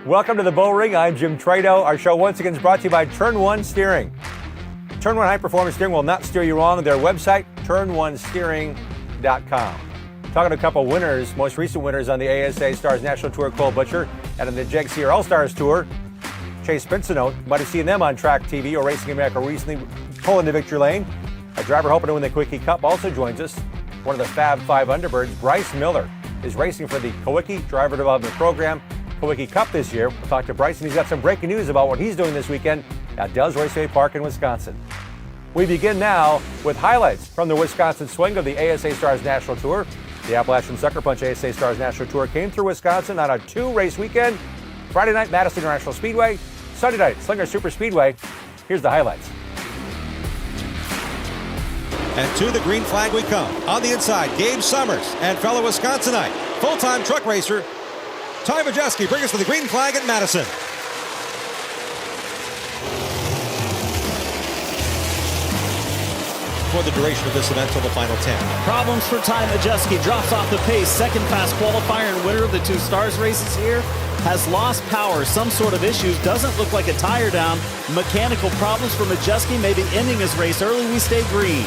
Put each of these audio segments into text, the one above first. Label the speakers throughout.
Speaker 1: Welcome to the Bullring. I'm Jim Trado. Our show once again is brought to you by Turn 1 Steering. Turn 1 High Performance Steering will not steer you wrong. Their website, turn1steering.com. Talking to a couple winners, most recent winners on the ASA Stars National Tour, Cole Butcher, and on the Jeg Sear All-Stars Tour, Chase Pincinot. You might have seen them on Track TV or Racing America recently, pulling the victory lane. A driver hoping to win the Quickie Cup also joins us. One of the Fab Five Underbirds, Bryce Miller, is racing for the Kawicki Driver Development Program Kawicki Cup this year. We'll talk to Bryce, and he's got some breaking news about what he's doing this weekend at Dell's Raceway Park in Wisconsin. We begin now with highlights from the Wisconsin swing of the ASA Stars National Tour. The Appalachian Sucker Punch ASA Stars National Tour came through Wisconsin on a two-race weekend. Friday night, Madison International Speedway. Sunday night, Slinger Super Speedway. Here's the highlights.
Speaker 2: And to the green flag we come. On the inside, Gabe Summers and fellow Wisconsinite, full-time truck racer, Ty Majeski, bring us to the green flag at Madison. For the duration of this event till the final 10.
Speaker 3: Problems for Ty Majeski, drops off the pace. Second fast qualifier and winner of the two Stars races here. Has lost power, some sort of issues, doesn't look like a tire down. Mechanical problems for Majeski, maybe ending his race early. We stay green.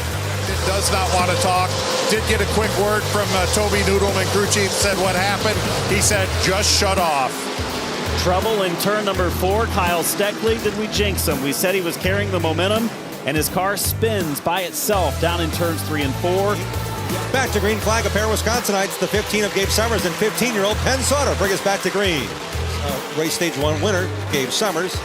Speaker 4: Does not want to talk. Did get a quick word from Toby Noodleman, crew chief, said what happened. He said, just shut off.
Speaker 3: Trouble in turn number 4. Kyle Steckley, did we jinx him? We said he was carrying the momentum, and his car spins by itself down in turns 3 and 4.
Speaker 2: Back to green flag, a pair of Wisconsinites, the 15 of Gabe Summers and 15-year-old Penn Sauter. Bring us back to green. Race stage 1 winner, Gabe Summers.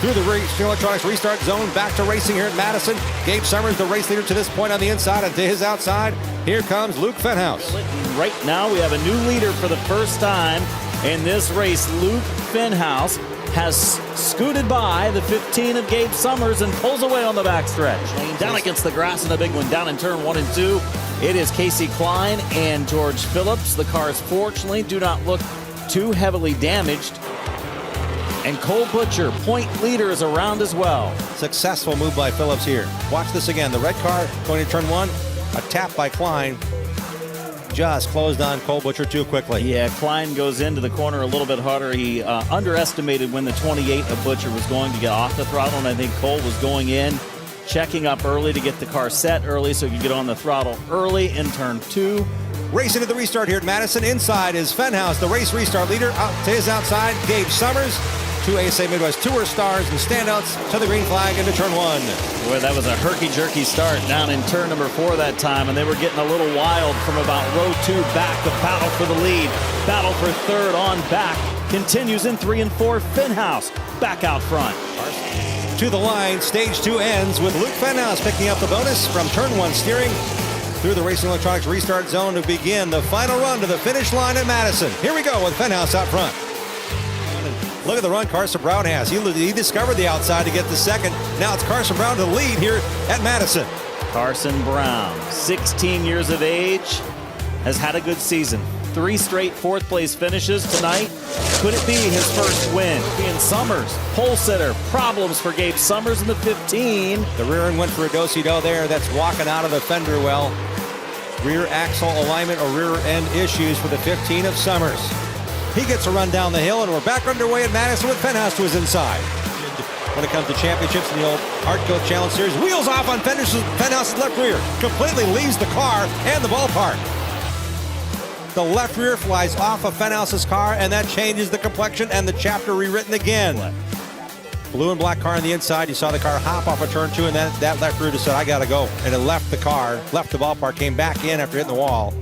Speaker 2: Through the Racing Electronics restart zone, back to racing here at Madison. Gabe Summers, the race leader to this point on the inside, and to his outside, here comes Luke Fenhouse.
Speaker 3: Right now, we have a new leader for the first time in this race. Luke Fenhouse has scooted by the 15 of Gabe Summers and pulls away on the backstretch. Down against the grass in a big one, down in turn 1 and 2. It is Casey Klein and George Phillips. The cars, fortunately, do not look too heavily damaged. And Cole Butcher, point leader, is around as well.
Speaker 2: Successful move by Phillips here. Watch this again. The red car going to turn 1. A tap by Klein. Just closed on Cole Butcher too quickly.
Speaker 3: Yeah, Klein goes into the corner a little bit harder. He underestimated when the 28 of Butcher was going to get off the throttle, and I think Cole was going in, checking up early to get the car set early so he could get on the throttle early in turn 2.
Speaker 2: Racing to the restart here at Madison. Inside is Fenhouse, the race restart leader. Out to his outside, Gabe Summers. Two ASA Midwest Tour stars and standouts to the green flag into turn 1.
Speaker 3: Boy, that was a herky-jerky start down in turn number 4 that time, and they were getting a little wild from about row 2 back. The battle for the lead, battle for third on back, continues in 3 and 4. Fenhouse back out front.
Speaker 2: To the line, stage 2 ends with Luke Fenhouse picking up the bonus from turn 1 steering through the Racing Electronics restart zone to begin the final run to the finish line at Madison. Here we go with Fenhouse out front. Look at the run Carson Brown has. He discovered the outside to get the second. Now it's Carson Brown to the lead here at Madison.
Speaker 3: Carson Brown, 16 years of age, has had a good season. 3 straight 4th place finishes tonight. Could it be his first win? Being Summers, pole sitter, problems for Gabe Summers in the 15.
Speaker 2: The rear end went for a do-si-do there. That's walking out of the fender well. Rear axle alignment or rear end issues for the 15 of Summers. He gets a run down the hill, and we're back underway at Madison with Fenhouse to his inside. When it comes to championships in the old Artco Challenge Series, wheels off on Fenhouse's left rear. Completely leaves the car and the ballpark. The left rear flies off of Fenhouse's car, and that changes the complexion and the chapter rewritten again. Blue and black car on the inside. You saw the car hop off of turn 2, and that left rear just said, I got to go. And it left the car, left the ballpark, came back in after hitting the wall.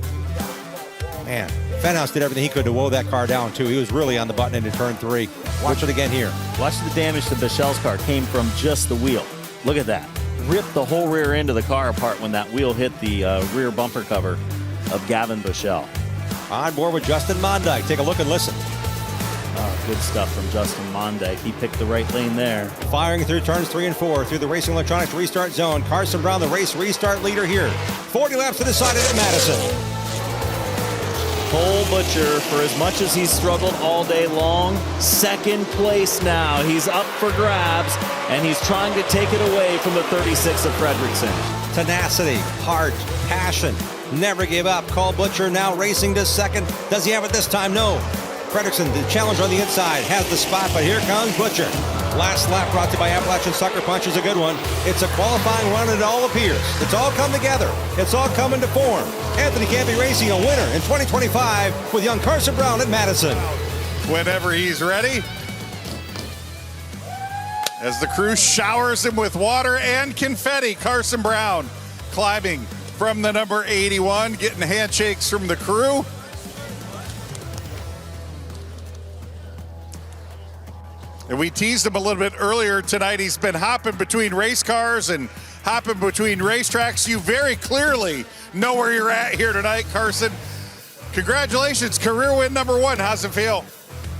Speaker 2: Man. Fenhouse did everything he could to woe that car down, too. He was really on the button into turn 3. Watch it again here.
Speaker 3: Watch the damage to Bichelle's car came from just the wheel. Look at that. Ripped the whole rear end of the car apart when that wheel hit the rear bumper cover of Gavin Bichelle.
Speaker 2: On board with Justin Mondyke. Take a look and listen.
Speaker 3: Good stuff from Justin Mondyke. He picked the right lane there.
Speaker 2: Firing through turns 3 and 4 through the Racing Electronics restart zone. Carson Brown, the race restart leader here. 40 laps to the side at Madison.
Speaker 3: Cole Butcher, for as much as he's struggled all day long, second place now. He's up for grabs, and he's trying to take it away from the 36 of Fredrickson.
Speaker 2: Tenacity, heart, passion, never gave up. Cole Butcher now racing to second. Does he have it this time? No. Fredrickson, the challenger on the inside, has the spot, but here comes Butcher. Last lap brought to you by Appalachian Sucker Punch is a good one. It's a qualifying run, and it all appears. It's all come together. It's all coming to form. Anthony Campy Racing, a winner in 2025 with young Carson Brown at Madison.
Speaker 4: Whenever he's ready. As the crew showers him with water and confetti, Carson Brown climbing from the number 81, getting handshakes from the crew. And we teased him a little bit earlier tonight. He's been hopping between race cars and hopping between racetracks. You very clearly know where you're at here tonight, Carson. Congratulations, career win number 1. How's it feel?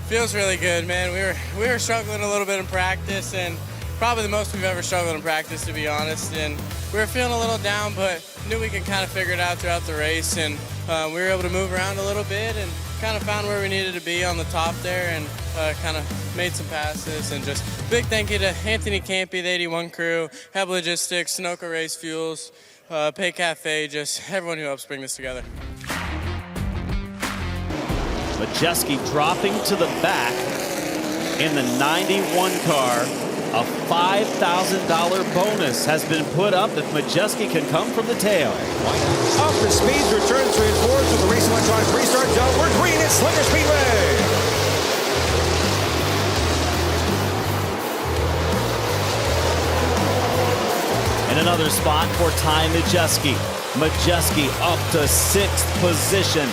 Speaker 5: Feels really good, man. We were struggling a little bit in practice, and probably the most we've ever struggled in practice, to be honest. And we were feeling a little down, but knew we could kind of figure it out throughout the race. And we were able to move around a little bit and kind of found where we needed to be on the top there, and kind of made some passes. And just big thank you to Anthony Campy, the 81 crew, Heb Logistics, Sunoco Race Fuels, Pay Cafe, just everyone who helps bring this together.
Speaker 3: Majeski dropping to the back in the 91 car. A $5,000 bonus has been put up if Majeski can come from the tail.
Speaker 2: Off the speeds, returns 3 and 4 to the Racing Electronics restart zone. We're green at Slinger Speedway.
Speaker 3: And another spot for Ty Majeski. Majeski up to 6th position.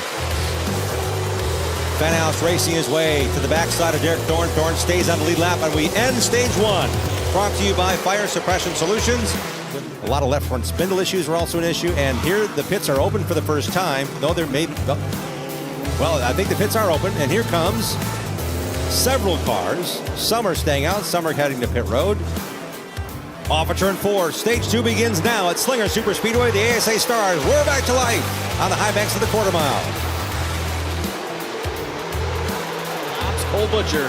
Speaker 2: Fenhouse racing his way to the backside of Derek Thorne. Thorne stays on the lead lap, and we end stage 1. Brought to you by Fire Suppression Solutions. A lot of left front spindle issues are also an issue, and here the pits are open for the first time. Though there may be, well, I think the pits are open, and here comes several cars. Some are staying out, some are heading to pit road. Off of turn 4, stage 2 begins now at Slinger Super Speedway. The ASA Stars, we're back to life on the high banks of the quarter mile.
Speaker 3: Cole Butcher,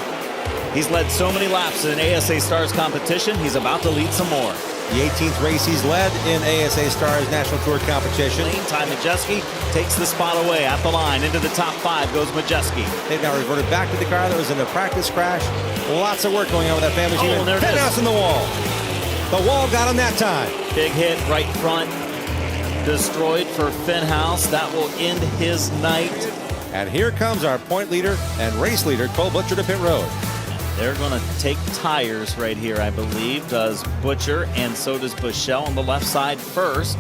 Speaker 3: he's led so many laps in an ASA Stars competition, he's about to lead some more.
Speaker 2: The 18th race he's led in ASA Stars National Tour competition.
Speaker 3: Ty Majeski takes the spot away at the line. Into the top 5 goes Majeski.
Speaker 2: They've now reverted back to the car that was in a practice crash. Lots of work going on with that family team.
Speaker 3: Oh, and there it is.
Speaker 2: Fenhouse in the wall. The wall got him that time.
Speaker 3: Big hit right front. Destroyed for Fenhouse. That will end his night.
Speaker 2: And here comes our point leader and race leader, Cole Butcher, to pit road.
Speaker 3: They're going to take tires right here, I believe. Does Butcher, and so does Bushell on the left side first.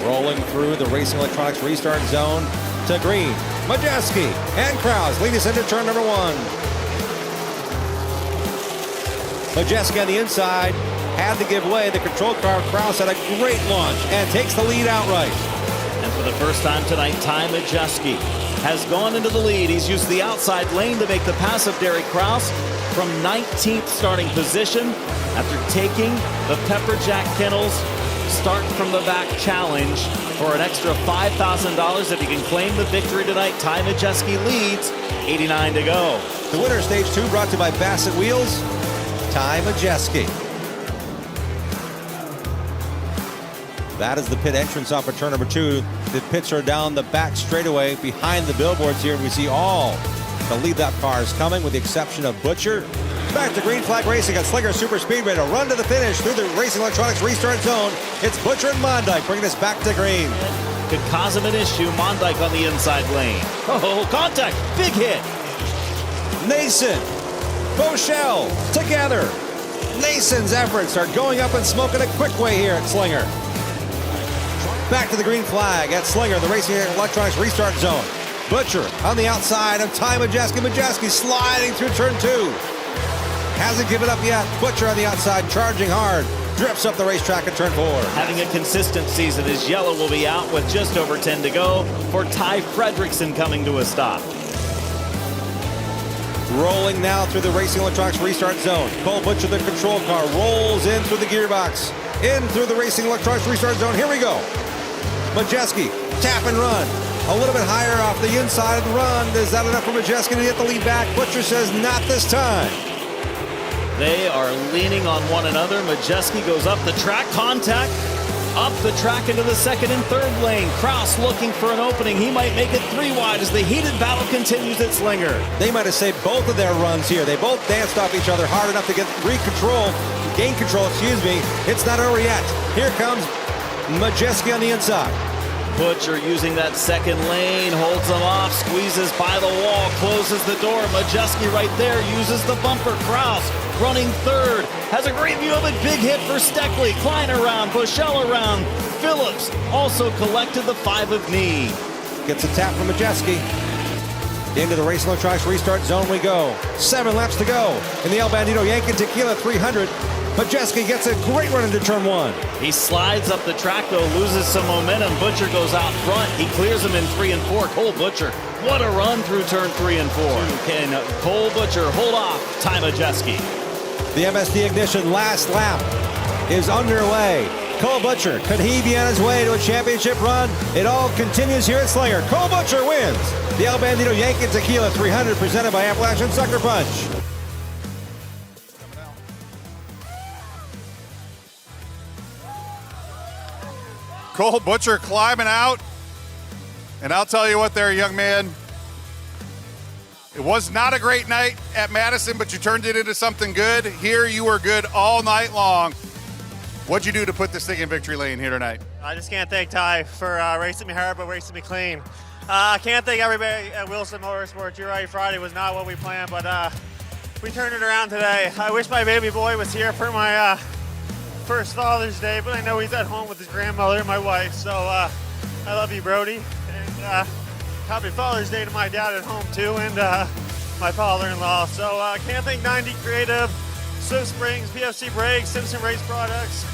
Speaker 2: Rolling through the Racing Electronics restart zone to green. Majeski and Krause lead us into turn number 1. Majeski on the inside had to give way. The control car, Krause, had a great launch and takes the lead outright.
Speaker 3: And for the first time tonight, Ty Majeski has gone into the lead. He's used the outside lane to make the pass of Derek Krause from 19th starting position after taking the Pepper Jack Kennels start from the back challenge for an extra $5,000 if he can claim the victory tonight. Ty Majeski leads, 89 to go.
Speaker 2: The winner of stage 2 brought to you by Bassett Wheels, Ty Majeski. That is the pit entrance off of turn number 2. The pits are down the back straightaway behind the billboards here. We see all the lead lap cars coming with the exception of Butcher. Back to green flag racing at Slinger Super Speedway to run to the finish through the Racing Electronics restart zone. It's Butcher and Mondyke bringing us back to green.
Speaker 3: Could cause him an issue. Mondyke on the inside lane. Oh, contact. Big hit.
Speaker 2: Nason, Bushell together. Nason's efforts are going up in smoke in a quick way here at Slinger. Back to the green flag at Slinger, the Racing Electronics restart zone. Butcher on the outside of Ty Majeski. Majeski sliding through turn 2. Hasn't given up yet. Butcher on the outside, charging hard. Drifts up the racetrack at turn 4.
Speaker 3: Having a consistent season, his yellow will be out with just over 10 to go for Ty Fredrickson coming to a stop.
Speaker 2: Rolling now through the Racing Electronics restart zone. Cole Butcher, the control car, rolls in through the gearbox. In through the Racing Electronics restart zone. Here we go. Majeski, tap and run. A little bit higher off the inside of the run. Is that enough for Majeski to get the lead back? Butcher says not this time.
Speaker 3: They are leaning on one another. Majeski goes up the track. Contact. Up the track into the second and third lane. Kraus looking for an opening. He might make it 3 wide as the heated battle continues at Slinger.
Speaker 2: They might have saved both of their runs here. They both danced off each other hard enough to gain control, It's not over yet. Here comes Majeski on the inside.
Speaker 3: Butcher using that second lane, holds them off, squeezes by the wall, closes the door. Majeski right there, uses the bumper. Kraus running third, has a great view of it. Big hit for Steckley. Klein around, Bushell around. Phillips also collected the 5 of knee.
Speaker 2: Gets a tap from Majeski. Into the race electronics restart zone we go. 7 laps to go in the El Bandito Yankin Tequila 300. Majeski gets a great run into turn 1.
Speaker 3: He slides up the track though, loses some momentum. Butcher goes out front. He clears him in 3 and 4. Cole Butcher, what a run through turn 3 and 4. Can Cole Butcher hold off Ty Majeski?
Speaker 2: The MSD Ignition last lap is underway. Cole Butcher, could he be on his way to a championship run? It all continues here at Slinger. Cole Butcher wins the El Bandito Yankin Tequila 300 presented by Appalachian Sucker Punch.
Speaker 4: Cole Butcher climbing out. And I'll tell you what there, young man. It was not a great night at Madison, but you turned it into something good. Here you were good all night long. What'd you do to put this thing in victory lane here tonight?
Speaker 6: I just can't thank Ty for racing me hard, but racing me clean. I can't thank everybody at Wilson Motorsports. You're right, Friday was not what we planned, but we turned it around today. I wish my baby boy was here for my first Father's Day, but I know he's at home with his grandmother and my wife, so I love you, Brody. And happy Father's Day to my dad at home, too, and my father-in-law. So I can't thank 90 Creative, Swift Springs, PFC Brakes, Simpson Race Products,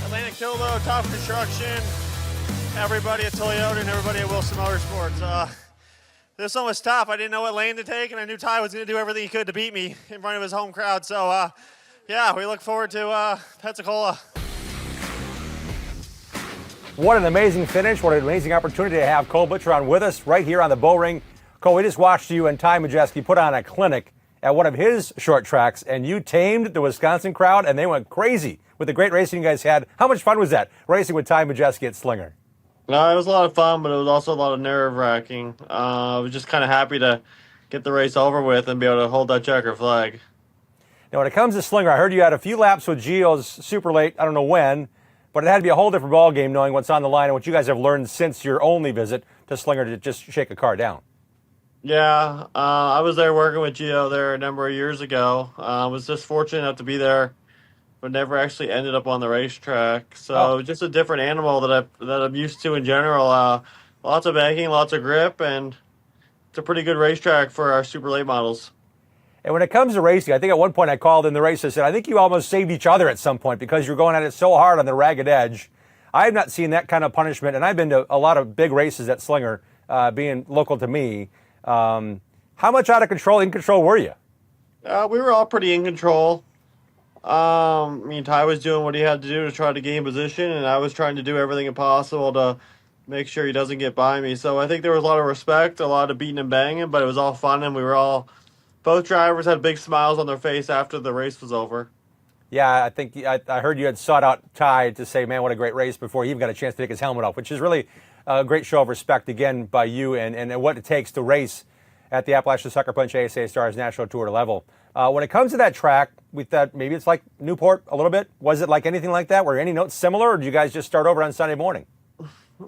Speaker 6: Atlantic Tildo, Top Construction, everybody at Toyota, and everybody at Wilson Motorsports. This one was tough. I didn't know what lane to take, and I knew Ty was going to do everything he could to beat me in front of his home crowd. So, yeah, we look forward to Pensacola.
Speaker 1: What an amazing finish. What an amazing opportunity to have Cole Butcher on with us right here on the Bullring. Cole, we just watched you and Ty Majeski put on a clinic at one of his short tracks, and you tamed the Wisconsin crowd, and they went crazy with the great racing you guys had. How much fun was that, racing with Ty Majeski at Slinger?
Speaker 7: No, it was a lot of fun, but it was also a lot of nerve-wracking. I was just kind of happy to get the race over with and be able to hold that checker flag.
Speaker 1: Now, when it comes to Slinger, I heard you had a few laps with Gio's super late, I don't know when, but it had to be a whole different ball game knowing what's on the line and what you guys have learned since your only visit to Slinger to just shake a car down.
Speaker 7: Yeah, I was there working with Gio there a number of years ago. I was just fortunate enough to be there, but never actually ended up on the racetrack. So just a different animal that I'm used to in general. Lots of banking, lots of grip, and it's a pretty good racetrack for our super late models.
Speaker 1: And when it comes to racing, I think at one point I called in the race and said, I think you almost saved each other at some point because you're going at it so hard on the ragged edge. I have not seen that kind of punishment, and I've been to a lot of big races at Slinger, being local to me. How much in control were you?
Speaker 7: We were all pretty in control. Ty was doing what he had to do to try to gain position, and I was trying to do everything possible to make sure he doesn't get by me. So I think there was a lot of respect, a lot of beating and banging, but it was all fun, and both drivers had big smiles on their face after the race was over.
Speaker 1: Yeah, I think I heard you had sought out Ty to say, man, what a great race before he even got a chance to take his helmet off, which is really a great show of respect, again, by you and what it takes to race at the Appalachian Sucker Punch ASA Stars National Tour level. When it comes to that track, we thought maybe it's like Newport a little bit. Was it like anything like that? Were any notes similar, or did you guys just start over on Sunday morning?
Speaker 7: We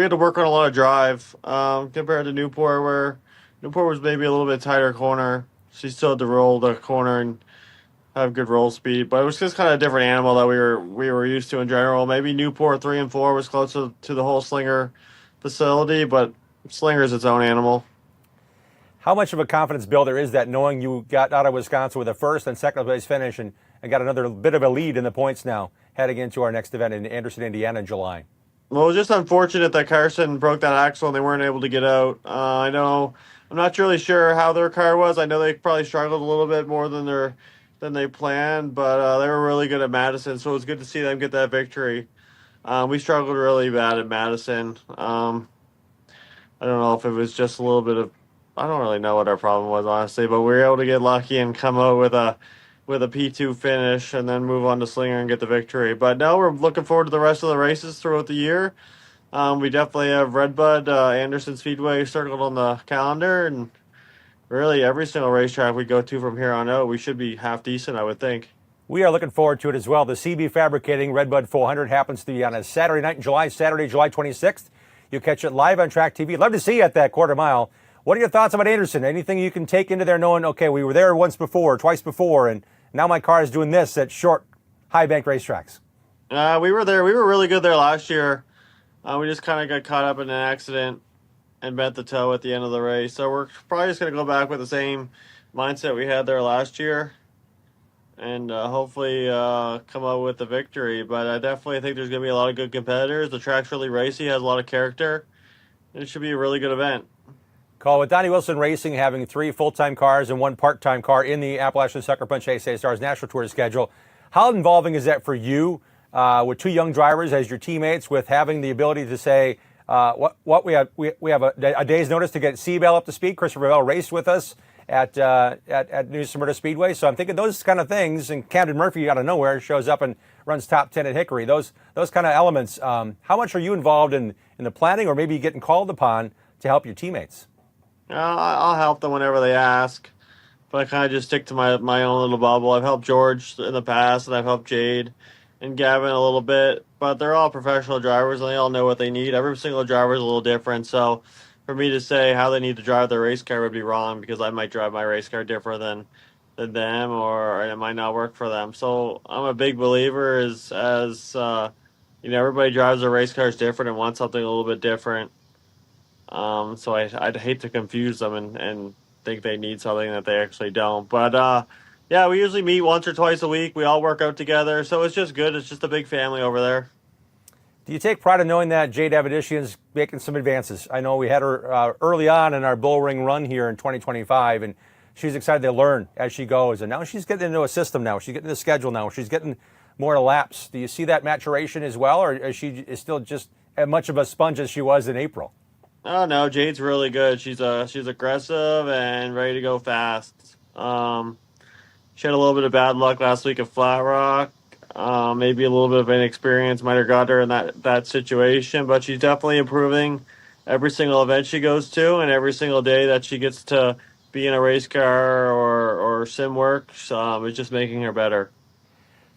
Speaker 7: had to work on a lot of drive compared to Newport, where Newport was maybe a little bit tighter corner. She still had to roll the corner and have good roll speed, but it was just kind of a different animal that we were used to in general. Maybe Newport 3 and 4 was closer to the whole Slinger facility, but Slinger is its own animal.
Speaker 1: How much of a confidence builder is that, knowing you got out of Wisconsin with a first and second place finish and got another bit of a lead in the points now, heading into our next event in Anderson, Indiana in July?
Speaker 7: Well, it was just unfortunate that Carson broke that axle and they weren't able to get out. I'm not really sure how their car was. I know they probably struggled a little bit more than they planned, but they were really good at Madison, so it was good to see them get that victory. We struggled really bad at Madison. I don't know if it was just a little bit of, I don't really know what our problem was, honestly, but we were able to get lucky and come out with a with a P2 finish and then move on to Slinger and get the victory. But no, we're looking forward to the rest of the races throughout the year. We definitely have Redbud, Anderson Speedway circled on the calendar, and really every single racetrack we go to from here on out, we should be half decent, I would think.
Speaker 1: We are looking forward to it as well. The CB Fabricating Redbud 400 happens to be on a Saturday night in July, Saturday, July 26th. You'll catch it live on Track TV. Love to see you at that quarter mile. What are your thoughts about Anderson? Anything you can take into there knowing, okay, we were there once before, twice before, and now my car is doing this at short, high-bank racetracks?
Speaker 7: We were there. We were really good there last year. We just kind of got caught up in an accident and bent the toe at the end of the race. So we're probably just going to go back with the same mindset we had there last year and hopefully come out with the victory. But I definitely think there's going to be a lot of good competitors. The track's really racy, has a lot of character. It should be a really good event.
Speaker 1: Call with Donnie Wilson Racing having 3 full-time cars and 1 part-time car in the Appalachian Sucker Punch ASA Stars National Tour schedule. How involving is that for you with 2 young drivers as your teammates, with having the ability to say, we have a day's notice to get Seabell up to speed? Christopher Bell raced with us at New Smyrna Speedway. So I'm thinking those kind of things, and Camden Murphy out of nowhere shows up and runs top 10 at Hickory. Those kind of elements. How much are you involved in the planning, or maybe getting called upon to help your teammates?
Speaker 7: I'll help them whenever they ask, but I kind of just stick to my own little bubble. I've helped George in the past, and I've helped Jade and Gavin a little bit, but they're all professional drivers, and they all know what they need. Every single driver is a little different, so for me to say how they need to drive their race car would be wrong, because I might drive my race car different than them, or it might not work for them. So I'm a big believer everybody drives their race cars different and wants something a little bit different. So I'd hate to confuse them and think they need something that they actually don't. But yeah, we usually meet once or twice a week. We all work out together, so it's just good. It's just a big family over there.
Speaker 1: Do you take pride in knowing that Jade Avedisian's making some advances? I know we had her early on in our Bullring run here in 2025, and she's excited to learn as she goes. And now she's getting into a system now. She's getting into a schedule now. She's getting more laps. Do you see that maturation as well, or is she still just as much of a sponge as she was in April?
Speaker 7: Oh no, Jade's really good. She's aggressive and ready to go fast. She had a little bit of bad luck last week at Flat Rock. Maybe a little bit of inexperience might have got her in that situation, but she's definitely improving every single event she goes to, and every single day that she gets to be in a race car or sim work. It's just making her better.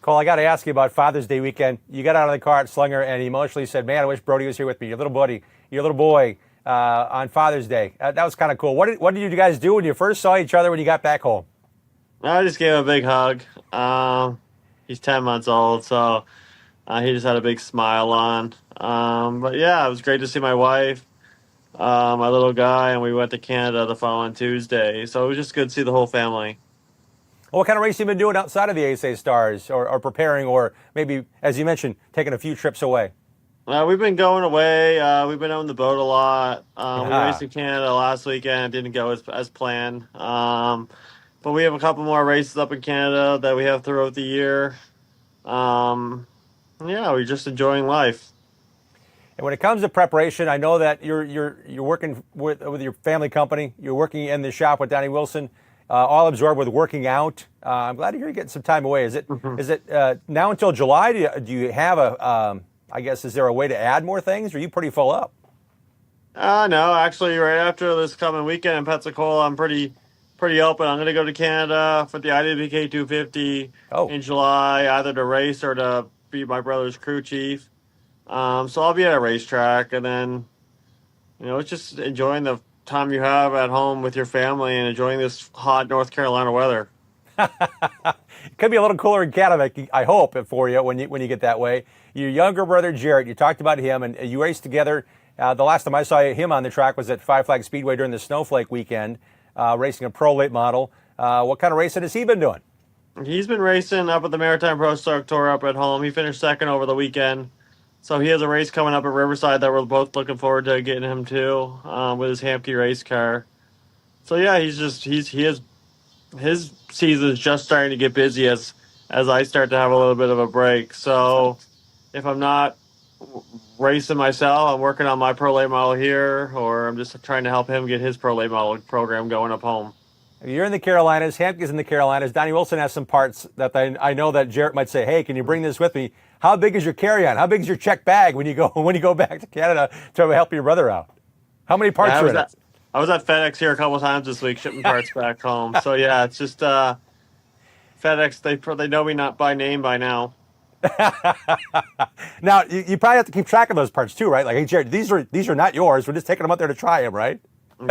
Speaker 1: Cole, I got to ask you about Father's Day weekend. You got out of the car at Slinger and emotionally said, "Man, I wish Brody was here with me. Your little boy." On Father's Day. That was kind of cool. What did you guys do when you first saw each other when you got back home?
Speaker 7: I just gave him a big hug. He's 10 months old, so he just had a big smile on. But yeah, it was great to see my wife, my little guy, and we went to Canada the following Tuesday. So it was just good to see the whole family.
Speaker 1: Well, what kind of racing have you been doing outside of the ASA Stars, or preparing, or maybe, as you mentioned, taking a few trips away?
Speaker 7: We've been going away. We've been on the boat a lot. We raced in Canada last weekend. It didn't go as planned. But we have a couple more races up in Canada that we have throughout the year. Yeah, we're just enjoying life.
Speaker 1: And when it comes to preparation, I know that you're working with your family company. You're working in the shop with Donnie Wilson, all absorbed with working out. I'm glad to hear you're getting some time away. Is it now until July? Do you have I guess, is there a way to add more things, or are you pretty full up?
Speaker 7: No, actually, right after this coming weekend in Pensacola, I'm pretty open. I'm going to go to Canada for the IWK 250 in July, either to race or to be my brother's crew chief. So I'll be at a racetrack, and then, it's just enjoying the time you have at home with your family and enjoying this hot North Carolina weather.
Speaker 1: It could be a little cooler in Canada, I hope, for you when you get that way. Your younger brother, Jarrett, you talked about him, and you raced together. The last time I saw him on the track was at Five Flag Speedway during the Snowflake weekend, racing a Pro Late model. What kind of racing has he been doing?
Speaker 7: He's been racing up at the Maritime Pro Stock Tour up at home. He finished second over the weekend. So he has a race coming up at Riverside that we're both looking forward to getting him to with his Hamke race car. So yeah, his season is just starting to get busy as I start to have a little bit of a break. So if I'm not racing myself, I'm working on my Pro Late model here, or I'm just trying to help him get his Pro Late model program going up home.
Speaker 1: You're in the Carolinas. Hamke's in the Carolinas. Donnie Wilson has some parts that I know that Jarrett might say, hey, can you bring this with me? How big is your carry-on? How big is your check bag when you go back to Canada to help your brother out? How many parts are in it?
Speaker 7: I was at FedEx here a couple of times this week shipping parts back home. So, yeah, it's just FedEx, they know me not by name by now.
Speaker 1: Now, you probably have to keep track of those parts too, right? Like, hey, Jared, these are not yours. We're just taking them out there to try them, right?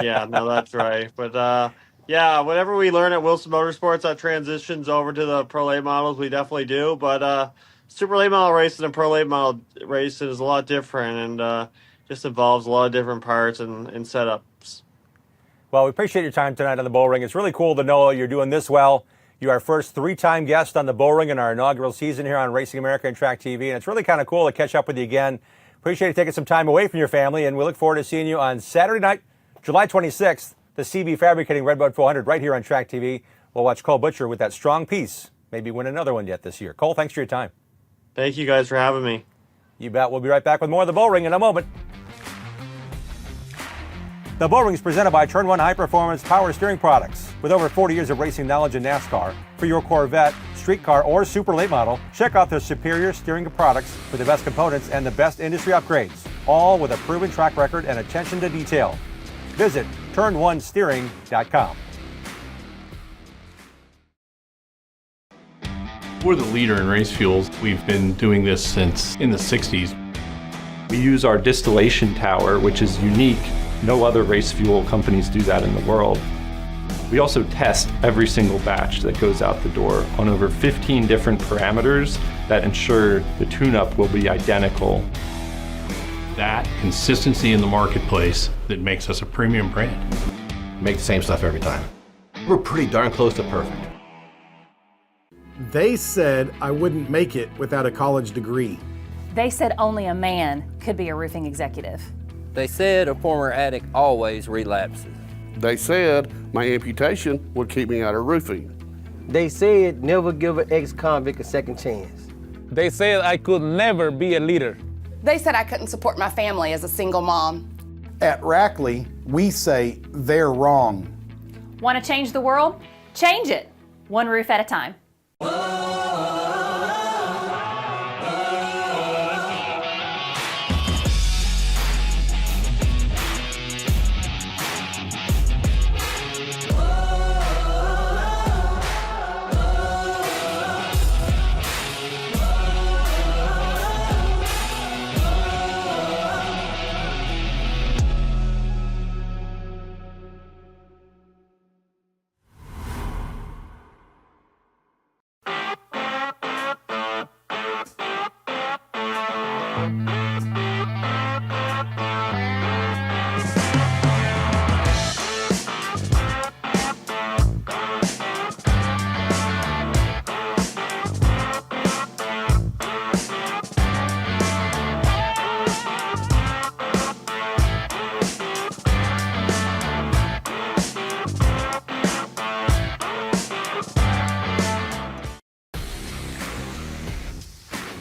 Speaker 7: Yeah, no, that's right. But, yeah, whatever we learn at Wilson Motorsports that transitions over to the Pro Late models, we definitely do. But Super Late model racing and Pro Late model racing is a lot different and just involves a lot of different parts and setups.
Speaker 1: Well, we appreciate your time tonight on the Bullring. It's really cool to know you're doing this well. You're our first 3-time guest on the Bullring in our inaugural season here on Racing America and Track TV, and it's really kind of cool to catch up with you again. Appreciate you taking some time away from your family, and we look forward to seeing you on Saturday night, July 26th, the CB Fabricating Redbud 400 right here on Track TV. We'll watch Cole Butcher with that strong piece, maybe win another one yet this year. Cole, thanks for your time.
Speaker 7: Thank you guys for having me.
Speaker 1: You bet. We'll be right back with more of the Bullring in a moment. The Bullring is presented by Turn 1 High Performance Power Steering Products. With over 40 years of racing knowledge in NASCAR, for your Corvette, street car, or super late model, check out their superior steering products for the best components and the best industry upgrades, all with a proven track record and attention to detail. Visit turn1steering.com.
Speaker 8: We're the leader in race fuels. We've been doing this since in the 60s. We use our distillation tower, which is unique. No other race fuel companies do that in the world. We also test every single batch that goes out the door on over 15 different parameters that ensure the tune-up will be identical.
Speaker 9: That consistency in the marketplace that makes us a premium brand.
Speaker 10: Make the same stuff every time. We're pretty darn close to perfect.
Speaker 11: They said I wouldn't make it without a college degree.
Speaker 12: They said only a man could be a roofing executive.
Speaker 13: They said a former addict always relapses.
Speaker 14: They said my amputation would keep me out of roofing.
Speaker 15: They said never give an ex-convict a second chance.
Speaker 16: They said I could never be a leader.
Speaker 17: They said I couldn't support my family as a single mom.
Speaker 11: At Rackley, we say they're wrong.
Speaker 12: Want to change the world? Change it, one roof at a time.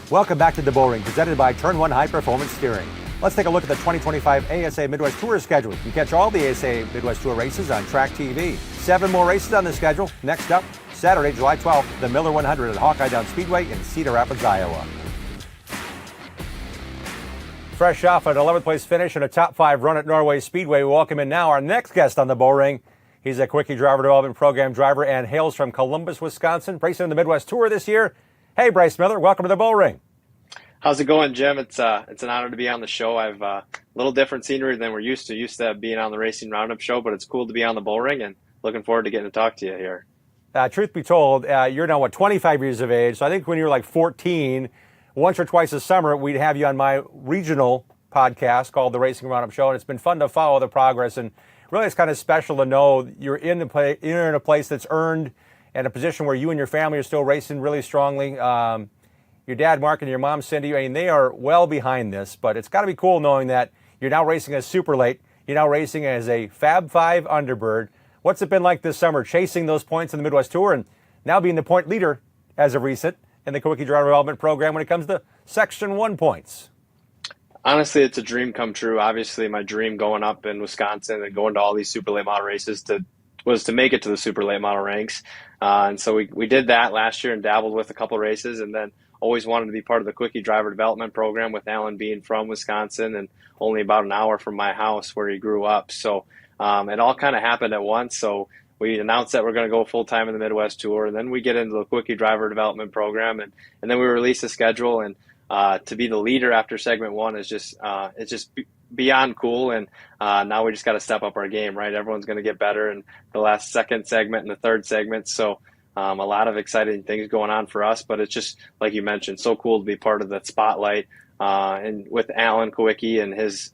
Speaker 1: Welcome back to the Bullring, presented by Turn 1 High Performance Steering. Let's take a look at the 2025 ASA Midwest Tour schedule. You can catch all the ASA Midwest Tour races on Track TV. 7 more races on the schedule. Next up, Saturday, July 12th, the Miller 100 at Hawkeye Down Speedway in Cedar Rapids, Iowa. Fresh off an 11th place finish and a top 5 run at Norway Speedway, we welcome in now our next guest on the Bullring. He's a Quickie Driver Development Program driver and hails from Columbus, Wisconsin, racing in the Midwest Tour this year. Hey, Bryce Miller, welcome to the Bullring.
Speaker 18: How's it going, Jim? It's an honor to be on the show. I've a little different scenery than we're used to being on the Racing Roundup show, but it's cool to be on the Bullring and looking forward to getting to talk to you here.
Speaker 1: Truth be told, you're now, 25 years of age. So I think when you were like 14, once or twice a summer, we'd have you on my regional podcast called the Racing Roundup Show, and it's been fun to follow the progress. And really, it's kind of special to know you're in a place that's earned and a position where you and your family are still racing really strongly. Your dad, Mark, and your mom, Cindy, I mean, they are well behind this, but it's got to be cool knowing that you're now racing as super late. You're now racing as a Fab 5 Underbird. What's it been like this summer, chasing those points in the Midwest Tour and now being the point leader as of recent in the Quickie Driver Development Program when it comes to Section 1 points?
Speaker 18: Honestly, it's a dream come true. Obviously, my dream going up in Wisconsin and going to all these super late model races to was to make it to the super late model ranks. And so we did that last year and dabbled with a couple races, and then always wanted to be part of the Quickie driver development program, with Alan being from Wisconsin and only about an hour from my house where he grew up. So it all kind of happened at once. So we announced that we're going to go full time in the Midwest Tour, and then we get into the Quickie driver development program, and then we release a schedule. And to be the leader after segment one is just it's just beyond cool. And now we just got to step up our game, right? Everyone's going to get better in the last second segment and the third segment. So a lot of exciting things going on for us, but it's just, like you mentioned, so cool to be part of that spotlight. And with Alan Kowicki and his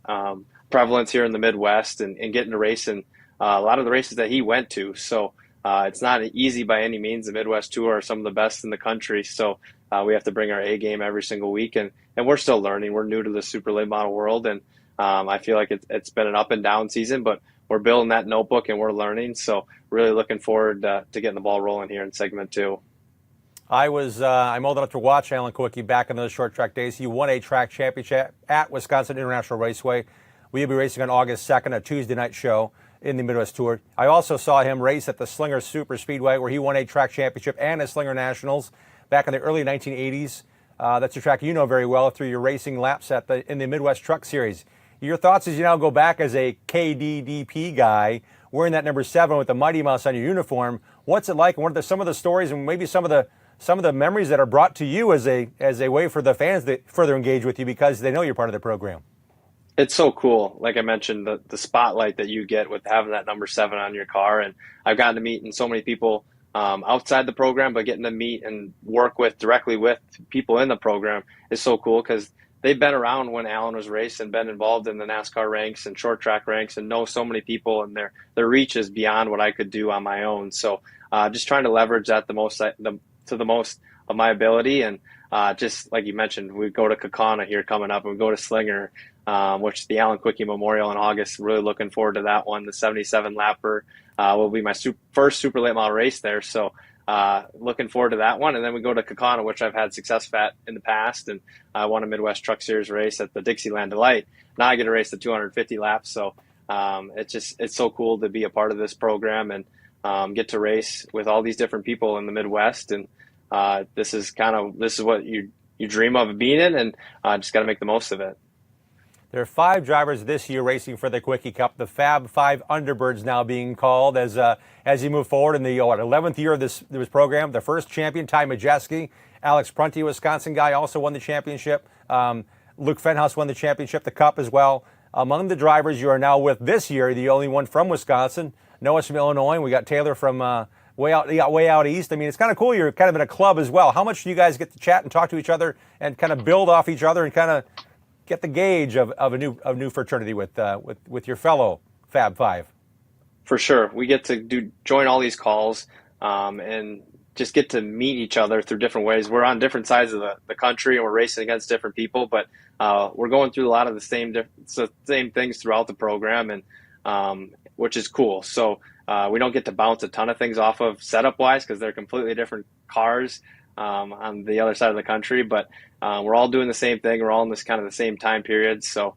Speaker 18: prevalence here in the Midwest, and getting to race in a lot of the races that he went to. So it's not easy by any means. The Midwest Tour are some of the best in the country. So we have to bring our A game every single week, and we're still learning. We're new to the super late model world, and I feel like it's been an up and down season, but we're building that notebook and we're learning. So really looking forward to getting the ball rolling here in segment two.
Speaker 1: I'm old enough to watch Alan Kowicki back in those short track days. He won a track championship at Wisconsin International Raceway. We'll be racing on August 2nd, a Tuesday night show in the Midwest Tour. I also saw him race at the Slinger Super Speedway, where he won a track championship and a Slinger Nationals back in the early 1980s. That's a track you know very well through your racing laps in the Midwest Truck Series. Your thoughts as you now go back as a KDDP guy, wearing that number 7 with the Mighty Mouse on your uniform. What's it like, and what are some of the stories and maybe some of the memories that are brought to you as a way for the fans to further engage with you because they know you're part of the program?
Speaker 18: It's so cool. Like I mentioned, the spotlight that you get with having that number 7 on your car. And I've gotten to meet so many people outside the program, but getting to meet and work directly with people in the program is so cool, because they've been around when Alan was racing, been involved in the NASCAR ranks and short track ranks, and know so many people, and their reach is beyond what I could do on my own. So just trying to leverage that to the most of my ability. And just like you mentioned, we go to Kaukauna here coming up, and we go to Slinger, which the Alan Kowicki Memorial in August. Really looking forward to that one. The 77 lapper will be my first super late model race there. So looking forward to that one. And then we go to Kaukauna, which I've had success at in the past, and I won a Midwest Truck Series race at the Dixieland Delight. Now I get to race the 250 laps. So it's so cool to be a part of this program and get to race with all these different people in the Midwest. And this is what you dream of being in, and just got to make the most of it.
Speaker 1: There are 5 drivers this year racing for the Quickie Cup, the Fab 5 Underbirds now being called as you move forward in the 11th year of this program. The first champion, Ty Majeski, Alex Prunty, Wisconsin guy, also won the championship. Luke Fenhaus won the championship, the Cup as well. Among the drivers you are now with this year, the only one from Wisconsin. Noah's from Illinois, and we got Taylor from way out east. I mean, it's kind of cool. You're kind of in a club as well. How much do you guys get to chat and talk to each other and kind of build off each other and kind of get the gauge of a new fraternity with your fellow Fab 5?
Speaker 18: For sure. We get to join all these calls and just get to meet each other through different ways. We're on different sides of the country, and we're racing against different people, but we're going through a lot of the same things throughout the program, and which is cool. So we don't get to bounce a ton of things off of setup-wise, because they're completely different cars on the other side of the country, but we're all doing the same thing. We're all in this kind of the same time period. So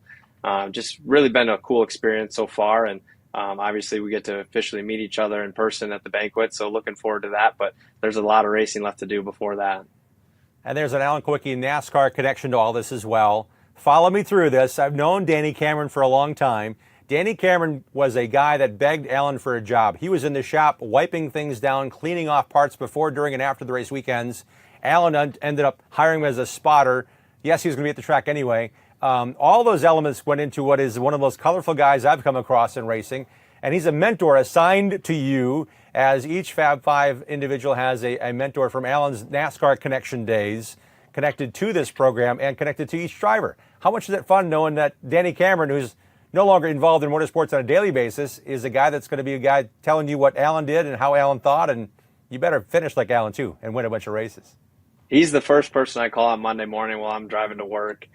Speaker 18: just really been a cool experience so far. And obviously we get to officially meet each other in person at the banquet. So looking forward to that, but there's a lot of racing left to do before that.
Speaker 1: And there's an Alan Kowicki NASCAR connection to all this as well. Follow me through this. I've known Danny Cameron for a long time. Danny Cameron was a guy that begged Alan for a job. He was in the shop wiping things down, cleaning off parts before, during, and after the race weekends. Alan ended up hiring him as a spotter. Yes, he was going to be at the track anyway. All those elements went into what is one of the most colorful guys I've come across in racing. And he's a mentor assigned to you, as each Fab 5 individual has a mentor from Alan's NASCAR connection days connected to this program and connected to each driver. How much is it fun knowing that Danny Cameron, who's no longer involved in motorsports on a daily basis, is a guy that's going to be a guy telling you what Alan did and how Alan thought, and you better finish like Alan too and win a bunch of races?
Speaker 18: He's the first person I call on Monday morning while I'm driving to work.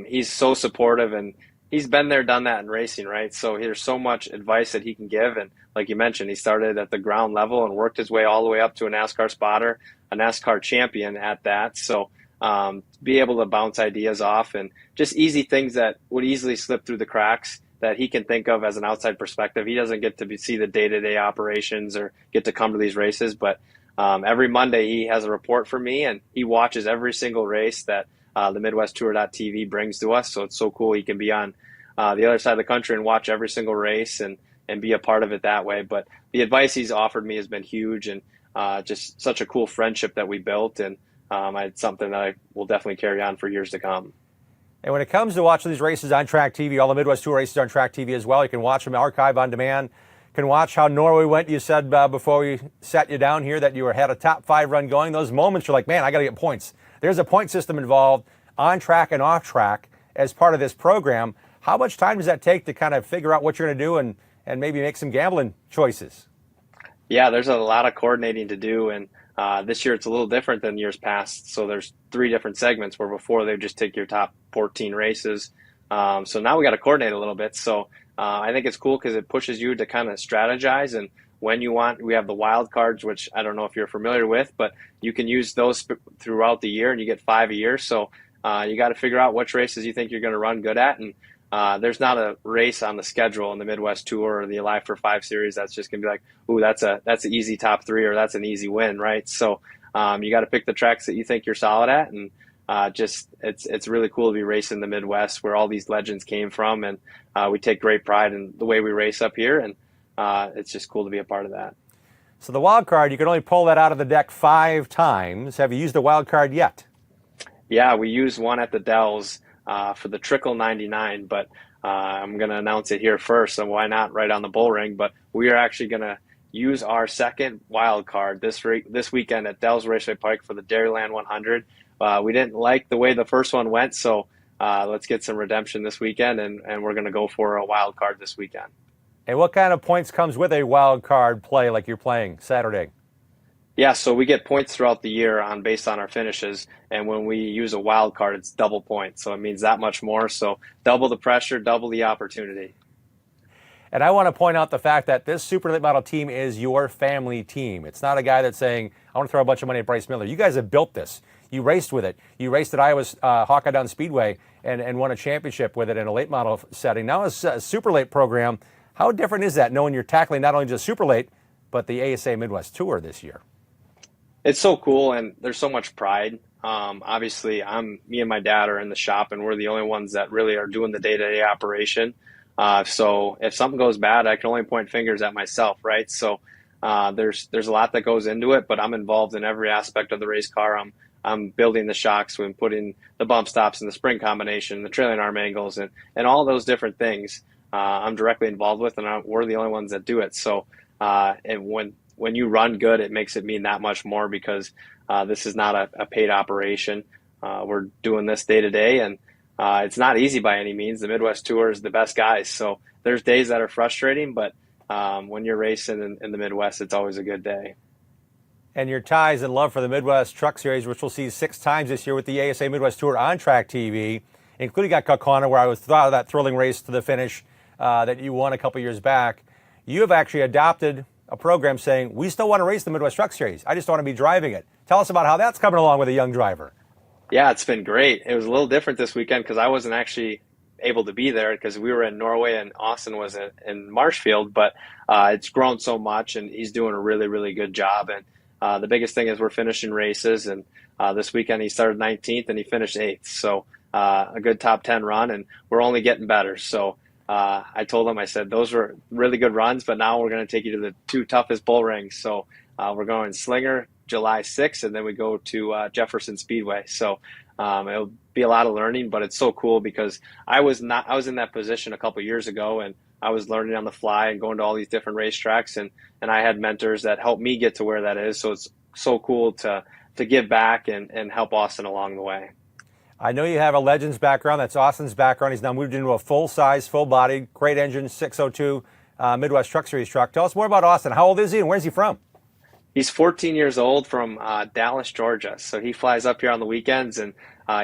Speaker 18: He's so supportive, and he's been there, done that in racing, right? So there's so much advice that he can give. And like you mentioned, he started at the ground level and worked his way all the way up to a NASCAR spotter, a NASCAR champion at that. So be able to bounce ideas off and just easy things that would easily slip through the cracks. that he can think of as an outside perspective. He doesn't get to see the day-to-day operations or get to come to these races, but every Monday he has a report for me, and he watches every single race that the MidwestTour.tv brings to us. So it's so cool. He can be on the other side of the country and watch every single race and be a part of it that way. But the advice he's offered me has been huge, and just such a cool friendship that we built, and it's something that I will definitely carry on for years to come.
Speaker 1: And when it comes to watching these races on Track TV, all the Midwest Tour races on Track TV as well, you can watch them archive on demand. You can watch how Norway went. You said before we sat you down here that you had a top 5 run going. Those moments you're like, man, I got to get points. There's a point system involved on track and off track as part of this program. How much time does that take to kind of figure out what you're going to do and maybe make some gambling choices?
Speaker 18: Yeah, there's a lot of coordinating to do, and this year it's a little different than years past. So there's 3 different segments where before they would just take your top 14 races. So now we got to coordinate a little bit. So I think it's cool because it pushes you to kind of strategize, and when you want, we have the wild cards, which I don't know if you're familiar with, but you can use those throughout the year, and you get 5 a year. So you got to figure out which races you think you're going to run good at, and there's not a race on the schedule in the Midwest Tour or the Alive for 5 series that's just going to be like, ooh, that's an easy top 3 or that's an easy win, right? So you got to pick the tracks that you think you're solid at, and it's really cool to be racing the Midwest where all these legends came from, and we take great pride in the way we race up here, and it's just cool to be a part of that.
Speaker 1: So the wild card, you can only pull that out of the deck 5 times. Have you used the wild card yet?
Speaker 18: Yeah, we used one at the Dells for the Trickle 99, but I'm going to announce it here first, so why not right on the Bullring? But we are actually going to use our second wild card this weekend at Dells Raceway Park for the Dairyland 100. We didn't like the way the first one went, so let's get some redemption this weekend, and we're going to go for a wild card this weekend.
Speaker 1: And what kind of points comes with a wild card play like you're playing Saturday?
Speaker 18: Yeah, so we get points throughout the year based on our finishes, and when we use a wild card, it's double points, so it means that much more. So double the pressure, double the opportunity.
Speaker 1: And I want to point out the fact that this Super Late Model team is your family team. It's not a guy that's saying, I want to throw a bunch of money at Bryce Miller. You guys have built this. You raced with it. You raced at Iowa's Hawkeye Down Speedway and won a championship with it in a late model setting. Now it's a Super Late program. How different is that, knowing you're tackling not only just Super Late, but the ASA Midwest Tour this year?
Speaker 18: It's so cool, and there's so much pride. Obviously, me and my dad are in the shop, and we're the only ones that really are doing the day-to-day operation. So if something goes bad, I can only point fingers at myself, right? So there's a lot that goes into it, but I'm involved in every aspect of the race car. I'm building the shocks, and putting the bump stops and the spring combination, the trailing arm angles, and all those different things I'm directly involved with, and we're the only ones that do it. So and when you run good, it makes it mean that much more, because this is not a paid operation. We're doing this day to day, and it's not easy by any means. The Midwest Tour is the best guys. So there's days that are frustrating, but when you're racing in the Midwest, it's always a good day.
Speaker 1: And your ties and love for the Midwest Truck Series, which we'll see 6 times this year with the ASA Midwest Tour on Track TV, including at Kaukauna, where I was thought of that thrilling race to the finish that you won a couple years back. You have actually adopted a program saying, we still want to race the Midwest Truck Series. I just want to be driving it. Tell us about how that's coming along with a young driver.
Speaker 18: Yeah, it's been great. It was a little different this weekend because I wasn't actually able to be there because we were in Norway and Austin was in Marshfield, but it's grown so much, and he's doing a really, really good job. And the biggest thing is we're finishing races, and this weekend he started 19th and he finished 8th. So a good top 10 run, and we're only getting better. So I told him, I said, those were really good runs, but now we're going to take you to the 2 toughest bull rings. So we're going Slinger July 6th, and then we go to Jefferson Speedway. So it'll be a lot of learning, but it's so cool because I was in that position a couple years ago, and I was learning on the fly and going to all these different racetracks, and I had mentors that helped me get to where that is. So it's so cool to give back and help Austin along the way.
Speaker 1: I know you have a Legends background. That's Austin's background. He's now moved into a full-size, full-bodied, great engine, 602 Midwest Truck Series truck. Tell us more about Austin. How old is he, and where's he from?
Speaker 18: He's 14 years old, from Dallas, Georgia. So he flies up here on the weekends, and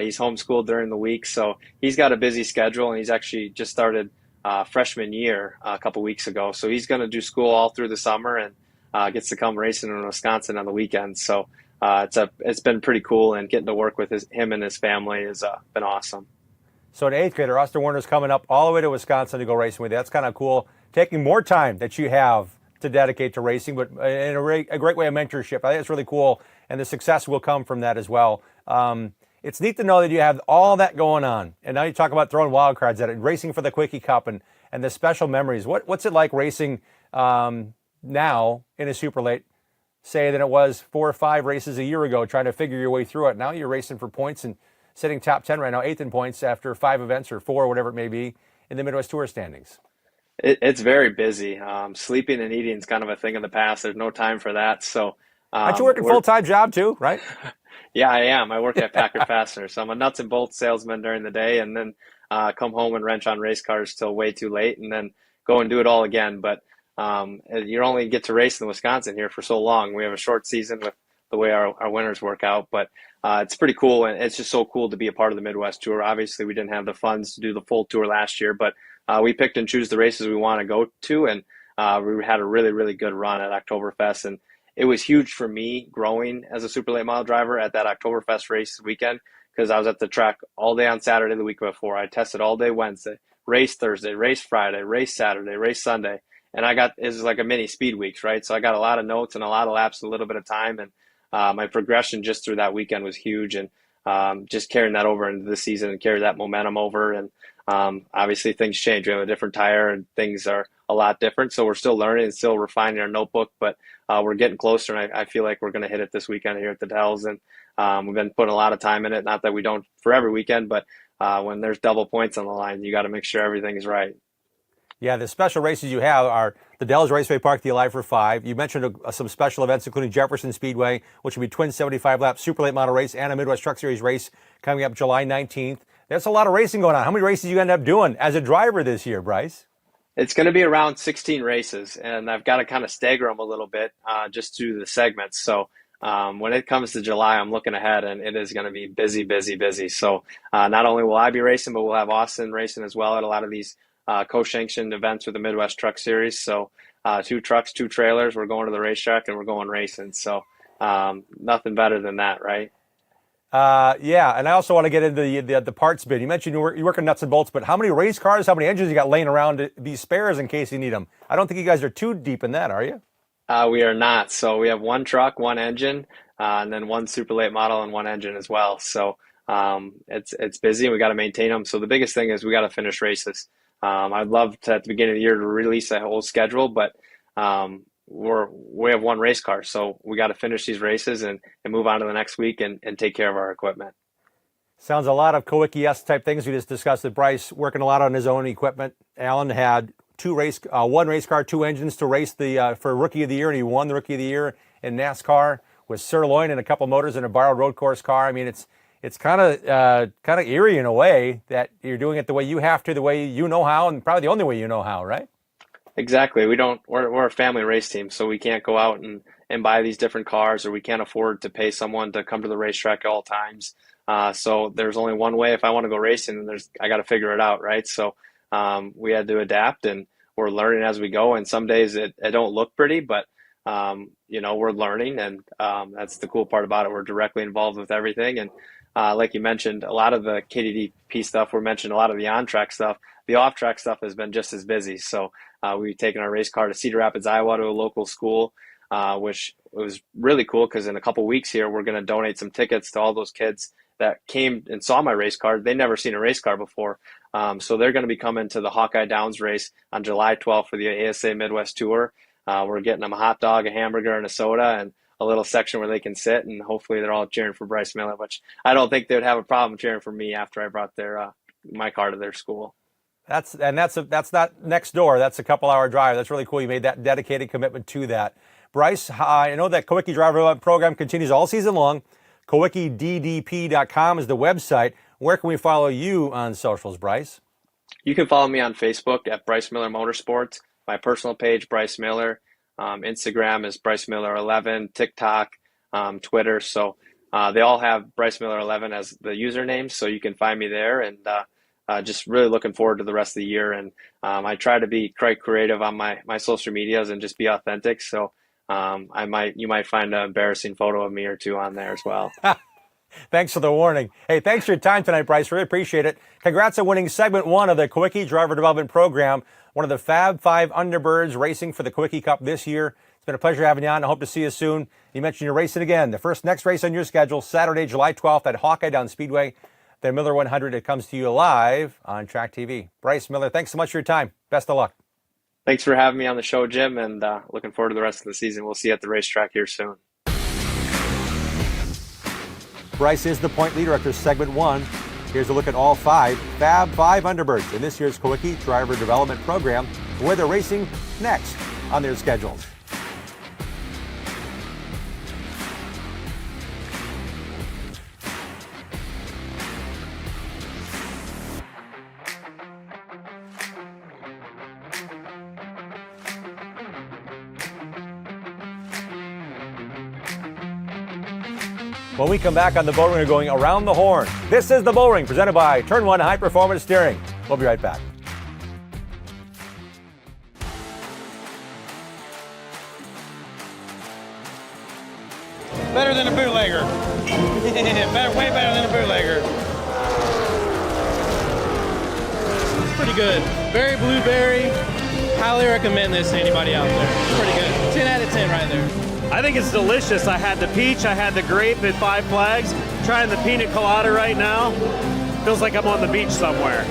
Speaker 18: he's homeschooled during the week. So he's got a busy schedule, and he's actually just started freshman year a couple weeks ago. So he's going to do school all through the summer and gets to come racing in Wisconsin on the weekends. So it's been pretty cool, and getting to work with him and his family has been awesome.
Speaker 1: So an 8th grader, Austin Werner's coming up all the way to Wisconsin to go racing with you. That's kind of cool. Taking more time that you have to dedicate to racing, but in a great way of mentorship. I think it's really cool, and the success will come from that as well. It's neat to know that you have all that going on, and now you talk about throwing wild cards at it, racing for the Quickie Cup, and the special memories. What's it like racing now in a super late, say, than it was 4 or 5 races a year ago, trying to figure your way through it? Now you're racing for points and sitting top 10 right now, 8th in points after 5 events or 4, whatever it may be, in the Midwest Tour standings.
Speaker 18: It's very busy. Sleeping and eating is kind of a thing of the past. There's no time for that. So,
Speaker 1: aren't you working full-time job too, right?
Speaker 18: Yeah, I am. I work at Packard Fastener, so I'm a nuts and bolts salesman during the day, and then come home and wrench on race cars till way too late, and then go and do it all again. But you only get to race in Wisconsin here for so long. We have a short season with the way our winters work out, but it's pretty cool, and it's just so cool to be a part of the Midwest Tour. Obviously, we didn't have the funds to do the full tour last year, but we picked and choose the races we want to go to, and we had a really, really good run at Oktoberfest, and it was huge for me growing as a super late model driver at that Oktoberfest race weekend, because I was at the track all day on Saturday the week before. I tested all day Wednesday, race Thursday, race Friday, race Saturday, race Sunday, and it was like a mini speed weeks, right? So I got a lot of notes and a lot of laps in a little bit of time, and my progression just through that weekend was huge, and just carrying that over into the season and carry that momentum over. And obviously things change. We have a different tire and things are a lot different. So we're still learning and still refining our notebook, but we're getting closer, and I feel like we're going to hit it this weekend here at the Dells. And we've been putting a lot of time in it. Not that we don't for every weekend, but when there's double points on the line, you got to make sure everything is right.
Speaker 1: Yeah, the special races you have are the Dells Raceway Park, the Alive for 5. You mentioned some special events, including Jefferson Speedway, which will be twin 75-lap super late model race and a Midwest Truck Series race coming up July 19th. There's a lot of racing going on. How many races you end up doing as a driver this year, Bryce?
Speaker 18: It's going to be around 16 races, and I've got to kind of stagger them a little bit just through the segments. So when it comes to July, I'm looking ahead, and it is going to be busy, busy, busy. So not only will I be racing, but we'll have Austin racing as well at a lot of these co-sanctioned events with the Midwest Truck Series. So 2 trucks, 2 trailers. We're going to the racetrack, and we're going racing. So nothing better than that, right?
Speaker 1: Yeah, and I also want to get into the parts bid. You mentioned you work in nuts and bolts, but how many race cars, how many engines you got laying around to be spares in case you need them? I don't think you guys are too deep in that, are you?
Speaker 18: We are not. So we have 1 truck, 1 engine, and then 1 super late model and 1 engine as well. So it's busy, and we got to maintain them. So the biggest thing is we got to finish races. I'd love to, at the beginning of the year, to release a whole schedule, but we have 1 race car, so we got to finish these races and move on to the next week and take care of our equipment.
Speaker 1: Sounds a lot of Kowicki-esque type things we just discussed with Bryce, working a lot on his own equipment. Alan had 1 race car, 2 engines to race for Rookie of the Year, and he won the Rookie of the Year in NASCAR with Sirloin and a couple motors and a borrowed road course car. I mean, it's kind of eerie in a way that you're doing it the way you have to, the way you know how, and probably the only way you know how, right?
Speaker 18: Exactly. We're a family race team, so we can't go out and buy these different cars, or we can't afford to pay someone to come to the racetrack at all times. So there's only one way if I want to go racing, and I got to figure it out, right? So we had to adapt, and we're learning as we go. And some days it don't look pretty, but we're learning, and that's the cool part about it. We're directly involved with everything, and like you mentioned, a lot of the KDDP stuff were mentioned, a lot of the on-track stuff. The off-track stuff has been just as busy. So we've taken our race car to Cedar Rapids, Iowa, to a local school, which was really cool because in a couple weeks here, we're going to donate some tickets to all those kids that came and saw my race car. They'd never seen a race car before. So they're going to be coming to the Hawkeye Downs race on July 12th for the ASA Midwest Tour. We're getting them a hot dog, a hamburger, and a soda, and a little section where they can sit, and hopefully they're all cheering for Bryce Miller, which I don't think they would have a problem cheering for me after I brought my car to their school.
Speaker 1: That's not next door. That's a couple-hour drive. That's really cool. You made that dedicated commitment to that. Bryce, I know that Kowicki Driver Development Program continues all season long. KowickiDDP.com is the website. Where can we follow you on socials, Bryce?
Speaker 18: You can follow me on Facebook at Bryce Miller Motorsports, my personal page, Bryce Miller. Instagram is Bryce Miller 11, TikTok, Twitter. So they all have Bryce Miller 11 as the username, so you can find me there. And just really looking forward to the rest of the year. And I try to be quite creative on my social medias and just be authentic. So you might find an embarrassing photo of me or 2 on there as well.
Speaker 1: Thanks for the warning. Hey, thanks for your time tonight, Bryce. Really appreciate it. Congrats on winning segment 1 of the Quickie Driver Development Program, one of the Fab 5 Underbirds racing for the Quickie Cup this year. It's been a pleasure having you on. I hope to see you soon. You mentioned you're racing again. The next race on your schedule, Saturday, July 12th at Hawkeye Down Speedway. The Miller 100, it comes to you live on Track TV. Bryce Miller, thanks so much for your time. Best of luck.
Speaker 18: Thanks for having me on the show, Jim, and looking forward to the rest of the season. We'll see you at the racetrack here soon.
Speaker 1: Bryce is the point leader after segment 1. Here's a look at all 5 Fab 5 Underbirds in this year's Quickie Driver Development Program, where they're racing next on their schedules. When we come back on the Bullring, we're going around the horn. This is the Bullring, presented by Turn 1 High Performance Steering. We'll be right back.
Speaker 19: Better than a bootlegger. Way better than a bootlegger. It's pretty good. Very blueberry. Highly recommend this to anybody out there. It's pretty good. 10 out of 10 right there.
Speaker 6: I think it's delicious. I had the peach, I had the grape at Five Flags. Trying the pina colada right now. Feels like I'm on the beach somewhere.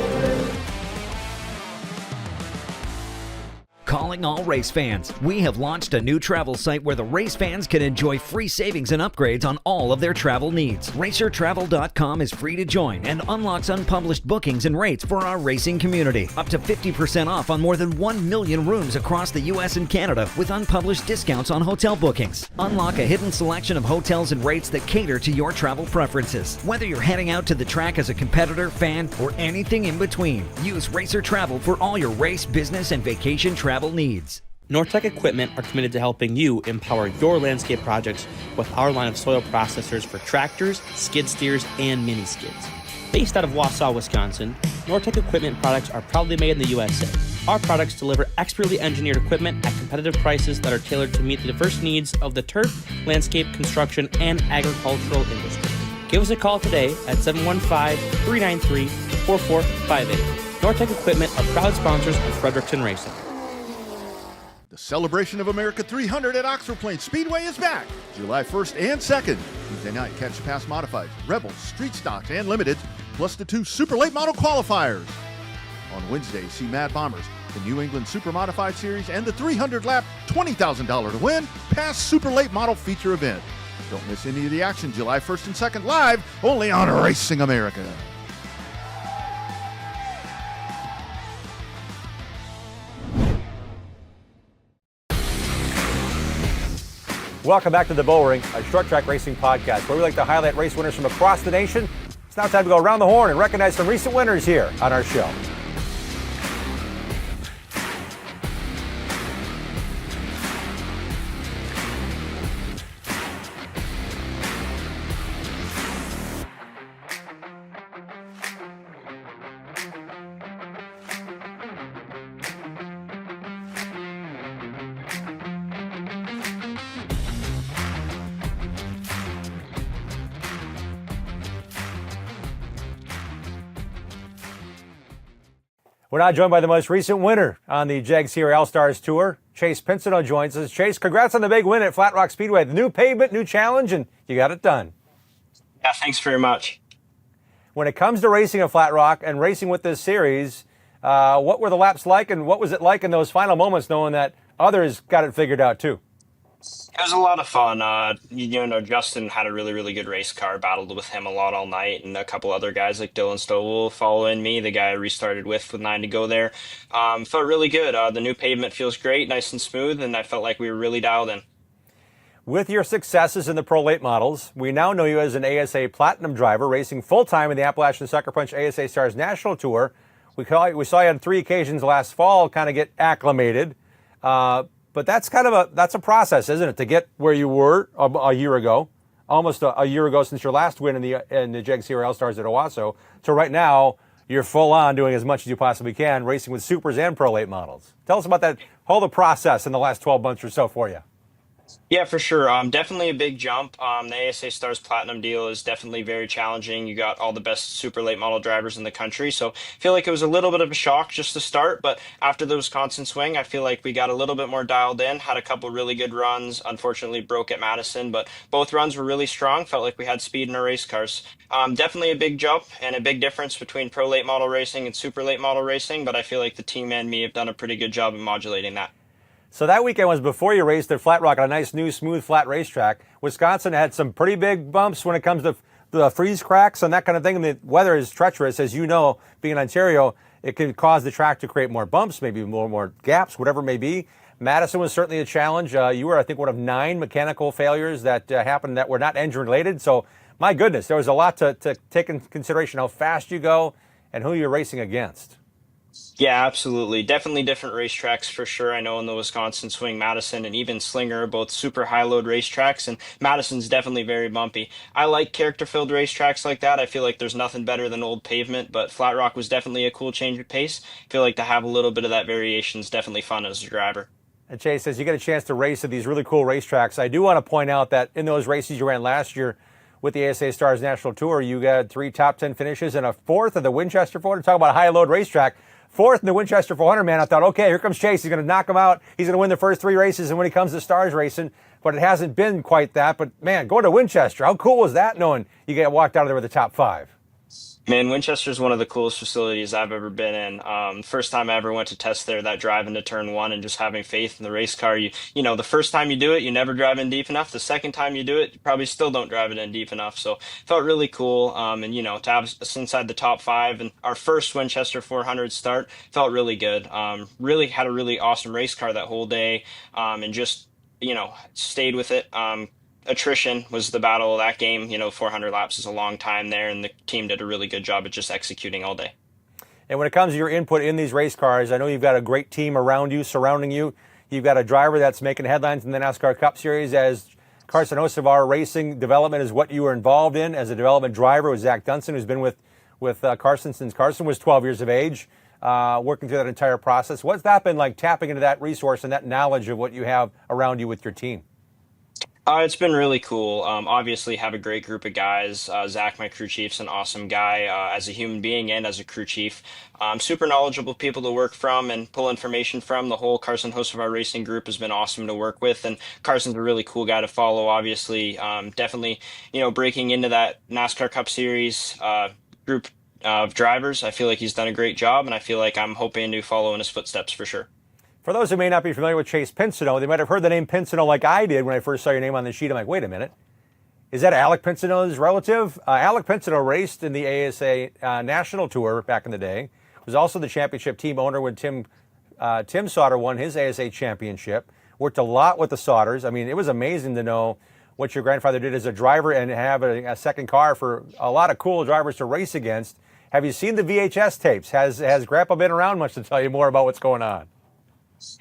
Speaker 20: Calling all race fans. We have launched a new travel site where the race fans can enjoy free savings and upgrades on all of their travel needs. RacerTravel.com is free to join and unlocks unpublished bookings and rates for our racing community. Up to 50% off on more than 1 million rooms across the U.S. and Canada with unpublished discounts on hotel bookings. Unlock a hidden selection of hotels and rates that cater to your travel preferences. Whether you're heading out to the track as a competitor, fan, or anything in between, use Racer Travel for all your race, business, and vacation travel needs.
Speaker 21: Nortec Equipment are committed to helping you empower your landscape projects with our line of soil processors for tractors, skid steers, and mini skids. Based out of Wausau, Wisconsin, Nortec Equipment products are proudly made in the USA. Our products deliver expertly engineered equipment at competitive prices that are tailored to meet the diverse needs of the turf, landscape, construction, and agricultural industry. Give us a call today at 715-393-4458. Nortec Equipment are proud sponsors of Frederickson Racing.
Speaker 22: The Celebration of America 300 at Oxford Plains Speedway is back July 1st and 2nd. Tuesday night, catch Pass Modifieds, Rebels, Street Stocks, and Limiteds, plus the 2 Super Late Model Qualifiers. On Wednesday, see Mad Bombers, the New England Super Modified Series, and the 300-lap $20,000 to win Pass Super Late Model feature event. Don't miss any of the action July 1st and 2nd live, only on Racing America.
Speaker 1: Welcome back to the Bullring, a short track racing podcast where we like to highlight race winners from across the nation. It's now time to go around the horn and recognize some recent winners here on our show. We're now joined by the most recent winner on the Jag Sierra All-Stars Tour. Chase Pinsino joins us. Chase, congrats on the big win at Flat Rock Speedway. The new pavement, new challenge, and you got it done.
Speaker 23: Yeah, thanks very much.
Speaker 1: When it comes to racing at Flat Rock and racing with this series, what were the laps like, and what was it like in those final moments knowing that others got it figured out too?
Speaker 23: It was a lot of fun. Justin had a really, really good race car, battled with him a lot all night, and a couple other guys like Dylan Stovall following me, the guy I restarted with 9 to go there. Felt really good. The new pavement feels great, nice and smooth, and I felt like we were really dialed in.
Speaker 1: With your successes in the Pro Late Models, we now know you as an ASA Platinum driver, racing full-time in the Appalachian Sucker Punch ASA Stars National Tour. We saw you on 3 occasions last fall kind of get acclimated. But that's that's a process, isn't it, to get where you were a year ago, almost a year ago since your last win in the Jag Sierra All-Stars at Owasso. So right now, you're full on doing as much as you possibly can, racing with supers and Pro Late Models. Tell us about that, all the process in the last 12 months or so for you.
Speaker 23: Yeah, for sure. Definitely a big jump. The ASA Stars Platinum deal is definitely very challenging. You got all the best super late model drivers in the country. So I feel like it was a little bit of a shock just to start. But after the Wisconsin swing, I feel like we got a little bit more dialed in, had a couple really good runs. Unfortunately, broke at Madison, but both runs were really strong. Felt like we had speed in our race cars. Definitely a big jump and a big difference between pro late model racing and super late model racing. But I feel like the team and me have done a pretty good job of modulating that.
Speaker 1: So that weekend was before you raced at Flat Rock on a nice, new, smooth, flat racetrack. Wisconsin had some pretty big bumps when it comes to the freeze cracks and that kind of thing. And the weather is treacherous, as you know, being in Ontario. It can cause the track to create more bumps, maybe more gaps, whatever it may be. Madison was certainly a challenge. You were, I think, one of 9 mechanical failures that happened that were not engine-related. So, my goodness, there was a lot to take into consideration how fast you go and who you're racing against.
Speaker 23: Yeah, absolutely. Definitely different racetracks for sure. I know in the Wisconsin swing, Madison and even Slinger are both super high load racetracks, and Madison's definitely very bumpy. I like character filled racetracks like that. I feel like there's nothing better than old pavement, but Flat Rock was definitely a cool change of pace. I feel like to have a little bit of that variation is definitely fun as a driver.
Speaker 1: And Chase says you get a chance to race at these really cool racetracks. I do want to point out that in those races you ran last year with the ASA Stars National Tour, you got 3 top 10 finishes and a 4th of the Winchester 400. Talk about a high load racetrack. 4th in the Winchester 400, man. I thought, okay, here comes Chase. He's going to knock him out. He's going to win the first 3 races. And when he comes to Stars racing, but it hasn't been quite that. But man, go to Winchester. How cool was that knowing you get walked out of there with the top 5?
Speaker 23: Man, Winchester's one of the coolest facilities I've ever been in. First time I ever went to test there, that drive into turn 1 and just having faith in the race car. You know, the first time you do it, you never drive in deep enough. The second time you do it, you probably still don't drive it in deep enough. So felt really cool. And, you know, to have us inside the top 5 and our first Winchester 400 start felt really good. Really had a really awesome race car that whole day. And just, you know, stayed with it. Attrition was the battle of that game. You know, 400 laps is a long time there, and the team did a really good job at just executing all day.
Speaker 1: And when it comes to your input in these race cars, I know you've got a great team around you, surrounding you. You've got a driver that's making headlines in the NASCAR Cup Series as Carson Hocevar Racing Development is what you were involved in as a development driver with Zach Dunson, who's been with Carson since Carson was 12 years of age, working through that entire process. What's that been like, tapping into that resource and that knowledge of what you have around you with your team?
Speaker 23: It's been really cool. Obviously, have a great group of guys. Zach, my crew chief's an awesome guy as a human being and as a crew chief. Super knowledgeable people to work from and pull information from. The whole Carson Hocevar Racing group has been awesome to work with, and Carson's a really cool guy to follow. Obviously, definitely, you know, breaking into that NASCAR Cup Series group of drivers. I feel like he's done a great job, and I feel like I'm hoping to follow in his footsteps for sure.
Speaker 1: For those who may not be familiar with Chase Pinsino, they might have heard the name Pinsino like I did when I first saw your name on the sheet. I'm like, wait a minute. Is that Alec Pinsino's relative? Alec Pinsino raced in the ASA National Tour back in the day. Was also the championship team owner when Tim Sauter won his ASA championship. Worked a lot with the Sauters. I mean, it was amazing to know what your grandfather did as a driver and have a second car for a lot of cool drivers to race against. Have you seen the VHS tapes? Has Grandpa been around much to tell you more about what's going on?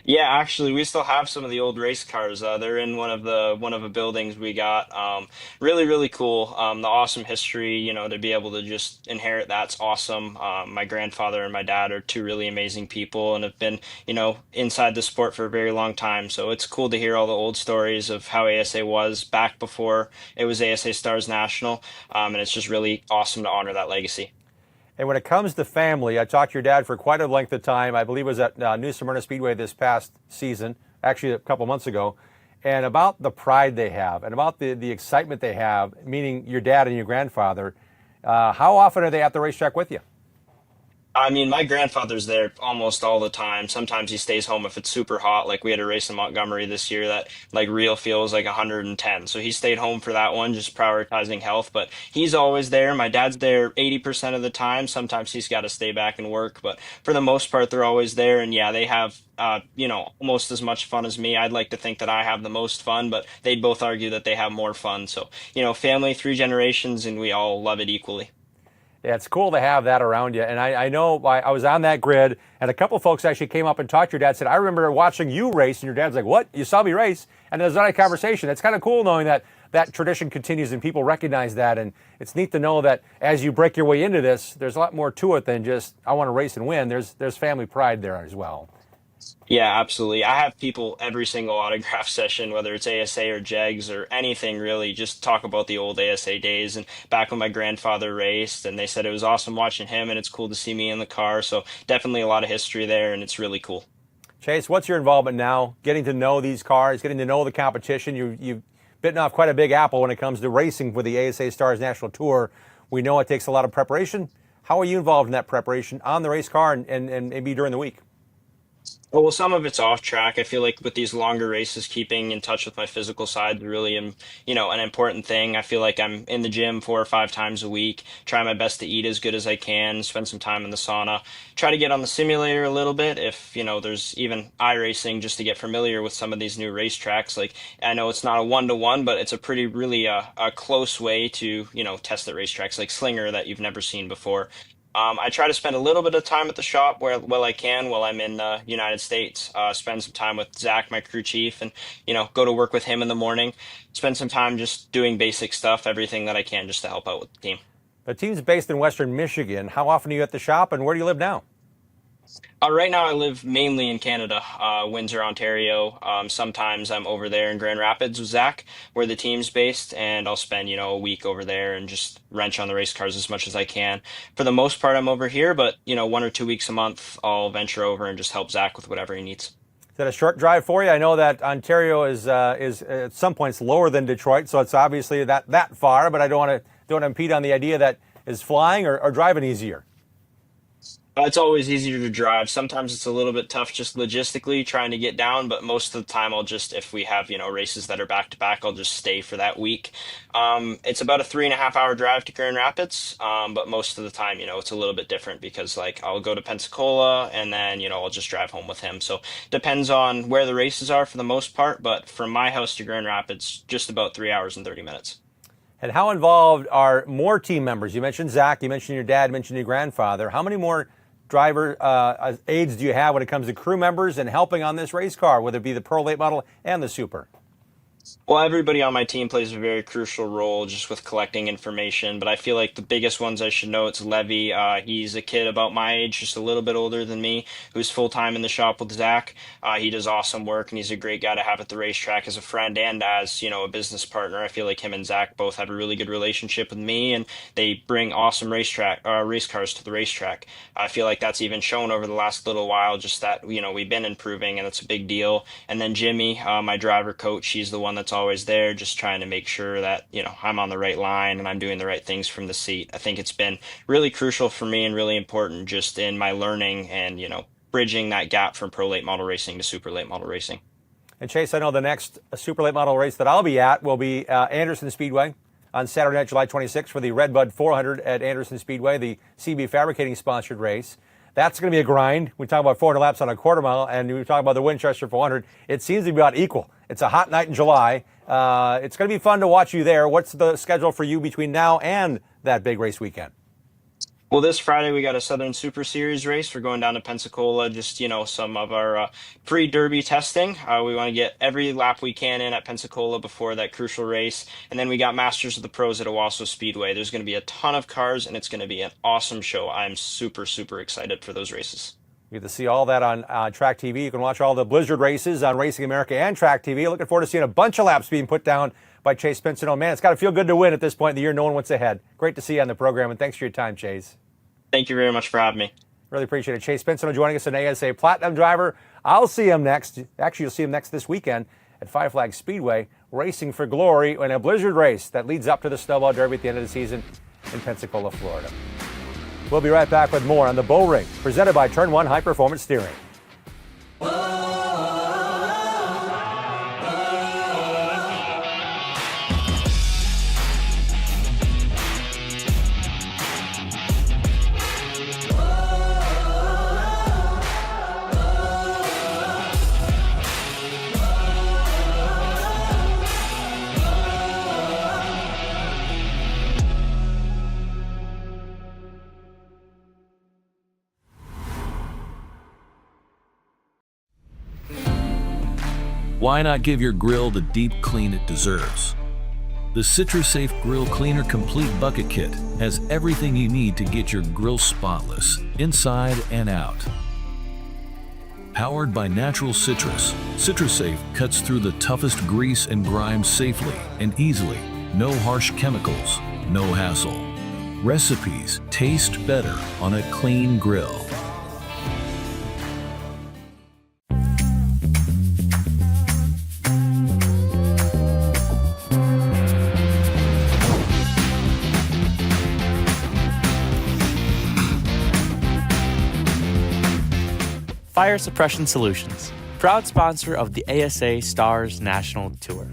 Speaker 23: Yeah, actually, we still have some of the old race cars. They're in one of the buildings we got. Really, really cool. The awesome history, you know, to be able to just inherit that's awesome. My grandfather and my dad are 2 really amazing people and have been, you know, inside the sport for a very long time. So it's cool to hear all the old stories of how ASA was back before it was ASA Stars National. And it's just really awesome to honor that legacy.
Speaker 1: And when it comes to family, I talked to your dad for quite a length of time. I believe it was at New Smyrna Speedway this past season, actually a couple months ago, and about the pride they have and about the excitement they have, meaning your dad and your grandfather. How often are they at the racetrack with you?
Speaker 23: I mean, my grandfather's there almost all the time. Sometimes he stays home if it's super hot. Like we had a race in Montgomery this year that like real feels like 110. So he stayed home for that one, just prioritizing health. But he's always there. My dad's there 80% of the time. Sometimes he's got to stay back and work. But for the most part, they're always there. And yeah, they have, you know, almost as much fun as me. I'd like to think that I have the most fun, but they'd both argue that they have more fun. So, you know, family, 3 generations, and we all love it equally.
Speaker 1: Yeah, it's cool to have that around you. And I know I was on that grid, and a couple folks actually came up and talked to your dad, said, I remember watching you race, and your dad's like, what? You saw me race? And there's not a conversation. It's kind of cool knowing that that tradition continues and people recognize that. And it's neat to know that as you break your way into this, there's a lot more to it than just, I want to race and win. There's family pride there as well.
Speaker 23: Yeah, absolutely. I have people every single autograph session, whether it's ASA or JEGS or anything really, just talk about the old ASA days and back when my grandfather raced. And they said it was awesome watching him and it's cool to see me in the car. So definitely a lot of history there and it's really cool.
Speaker 1: Chase, what's your involvement now? Getting to know these cars, getting to know the competition. You've bitten off quite a big apple when it comes to racing for the ASA Stars National Tour. We know it takes a lot of preparation. How are you involved in that preparation on the race car and maybe during the week?
Speaker 23: Well, some of it's off track. I feel like with these longer races, keeping in touch with my physical side is really, an important thing. I feel like I'm in the gym 4 or 5 times a week, try my best to eat as good as I can, spend some time in the sauna, try to get on the simulator a little bit if, there's even iRacing just to get familiar with some of these new racetracks. Like, I know it's not a one-to-one, but it's a pretty, really a close way to, test at racetracks like Slinger that you've never seen before. I try to spend a little bit of time at the shop while I can while I'm in the United States. Spend some time with Zach, my crew chief, and go to work with him in the morning. Spend some time just doing basic stuff, everything that I can, just to help out with the team.
Speaker 1: The team's based in Western Michigan. How often are you at the shop, and where do you live now?
Speaker 23: Right now, I live mainly in Canada, Windsor, Ontario. Sometimes I'm over there in Grand Rapids with Zach, where the team's based, and I'll spend, a week over there and just wrench on the race cars as much as I can. For the most part, I'm over here, but, 1 or 2 weeks a month, I'll venture over and just help Zach with whatever he needs.
Speaker 1: Is that a short drive for you? I know that Ontario is at some points lower than Detroit, so it's obviously that far, but I don't want to impede on the idea that is flying or driving easier.
Speaker 23: It's always easier to drive. Sometimes it's a little bit tough just logistically trying to get down, but most of the time if we have, races that are back to back, I'll just stay for that week. It's about a 3.5 hour drive to Grand Rapids. But most of the time, it's a little bit different because I'll go to Pensacola and then, I'll just drive home with him. So depends on where the races are for the most part. But from my house to Grand Rapids, just about 3 hours and 30 minutes.
Speaker 1: And how involved are more team members? You mentioned Zach, you mentioned your dad, you mentioned your grandfather. How many more driver aides do you have when it comes to crew members and helping on this race car, whether it be the Pro Late Model and the Super?
Speaker 23: Well, everybody on my team plays a very crucial role just with collecting information, but I feel like the biggest ones I should know, it's Levy. He's a kid about my age, just a little bit older than me, who's full-time in the shop with Zach. He does awesome work, and he's a great guy to have at the racetrack as a friend and as, a business partner. I feel like him and Zach both have a really good relationship with me, and they bring awesome race cars to the racetrack. I feel like that's even shown over the last little while, just that, we've been improving, and it's a big deal. And then Jimmy, my driver coach, he's the one that's always there, just trying to make sure that I'm on the right line and I'm doing the right things from the seat. I think it's been really crucial for me and really important just in my learning and bridging that gap from pro late model racing to super late model racing.
Speaker 1: And Chase, I know the next super late model race that I'll be at will be Anderson Speedway on Saturday night, July 26th for the Redbud 400 at Anderson Speedway, the CB Fabricating sponsored race. That's going to be a grind. We talk about 400 laps on a quarter mile, and we talk about the Winchester 400. It seems to be about equal. It's a hot night in July. It's going to be fun to watch you there. What's the schedule for you between now and that big race weekend?
Speaker 23: Well, this Friday we got a Southern Super Series race. We're going down to Pensacola, just, some of our pre-derby testing. We want to get every lap we can in at Pensacola before that crucial race. And then we got Masters of the Pros at Owasso Speedway. There's going to be a ton of cars, and it's going to be an awesome show. I'm super, super excited for those races.
Speaker 1: You get to see all that on Track TV. You can watch all the Blizzard races on Racing America and Track TV. Looking forward to seeing a bunch of laps being put down by Chase Pinsonneau. Man, it's got to feel good to win at this point in the year, knowing what's ahead. Great to see you on the program, and thanks for your time, Chase.
Speaker 23: Thank you very much for having me.
Speaker 1: Really appreciate it. Chase Pinsonneau joining us, an ASA Platinum driver. I'll see him next. Actually, you'll see him next this weekend at Five Flags Speedway, racing for glory in a Blizzard race that leads up to the Snowball Derby at the end of the season in Pensacola, Florida. We'll be right back with more on the Bullring, presented by Turn 1 High Performance Steering.
Speaker 2: Why not give your grill the deep clean it deserves? The CitruSafe Grill Cleaner Complete Bucket Kit has everything you need to get your grill spotless, inside and out. Powered by natural citrus, CitraSafe cuts through the toughest grease and grime safely and easily. No harsh chemicals, no hassle. Recipes taste better on a clean grill.
Speaker 3: Fire Suppression Solutions, proud sponsor of the ASA Stars National Tour.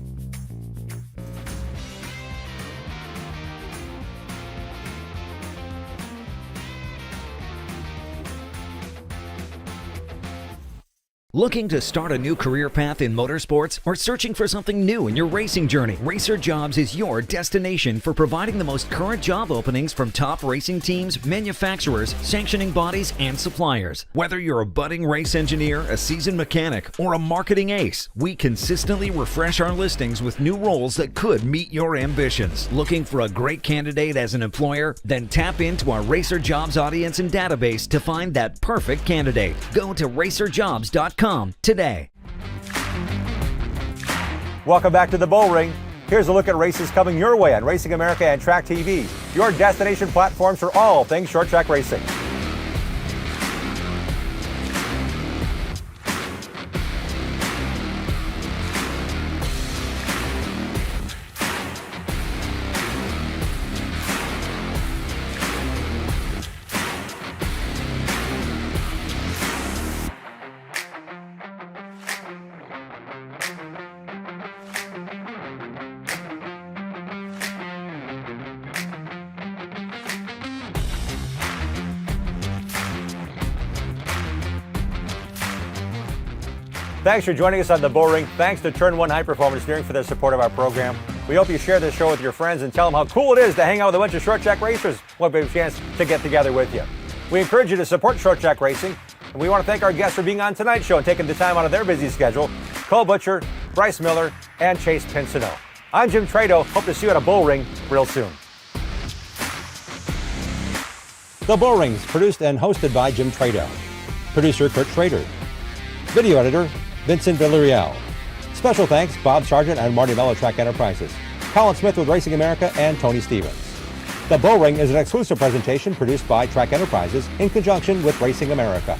Speaker 20: Looking to start a new career path in motorsports or searching for something new in your racing journey? Racer Jobs is your destination for providing the most current job openings from top racing teams, manufacturers, sanctioning bodies, and suppliers. Whether you're a budding race engineer, a seasoned mechanic, or a marketing ace, we consistently refresh our listings with new roles that could meet your ambitions. Looking for a great candidate as an employer? Then tap into our Racer Jobs audience and database to find that perfect candidate. Go to racerjobs.com today.
Speaker 1: Welcome back to the Bullring. Here's a look at races coming your way on Racing America and Track TV, your destination platforms for all things short track racing. Thanks for joining us on the Bullring. Thanks to Turn 1 High Performance Steering for their support of our program. We hope you share this show with your friends and tell them how cool it is to hang out with a bunch of short track racers. We'll have a chance to get together with you. We encourage you to support short track racing, and we want to thank our guests for being on tonight's show and taking the time out of their busy schedule. Cole Butcher, Bryce Miller, and Chase Pinsino. I'm Jim Trado. Hope to see you at a Bullring real soon. The Bullring is produced and hosted by Jim Trado. Producer Kurt Schrader. Video editor Vincent Villarreal. Special thanks Bob Sargent and Marty Mello, Track Enterprises. Colin Smith with Racing America and Tony Stevens. The Bullring is an exclusive presentation produced by Track Enterprises in conjunction with Racing America.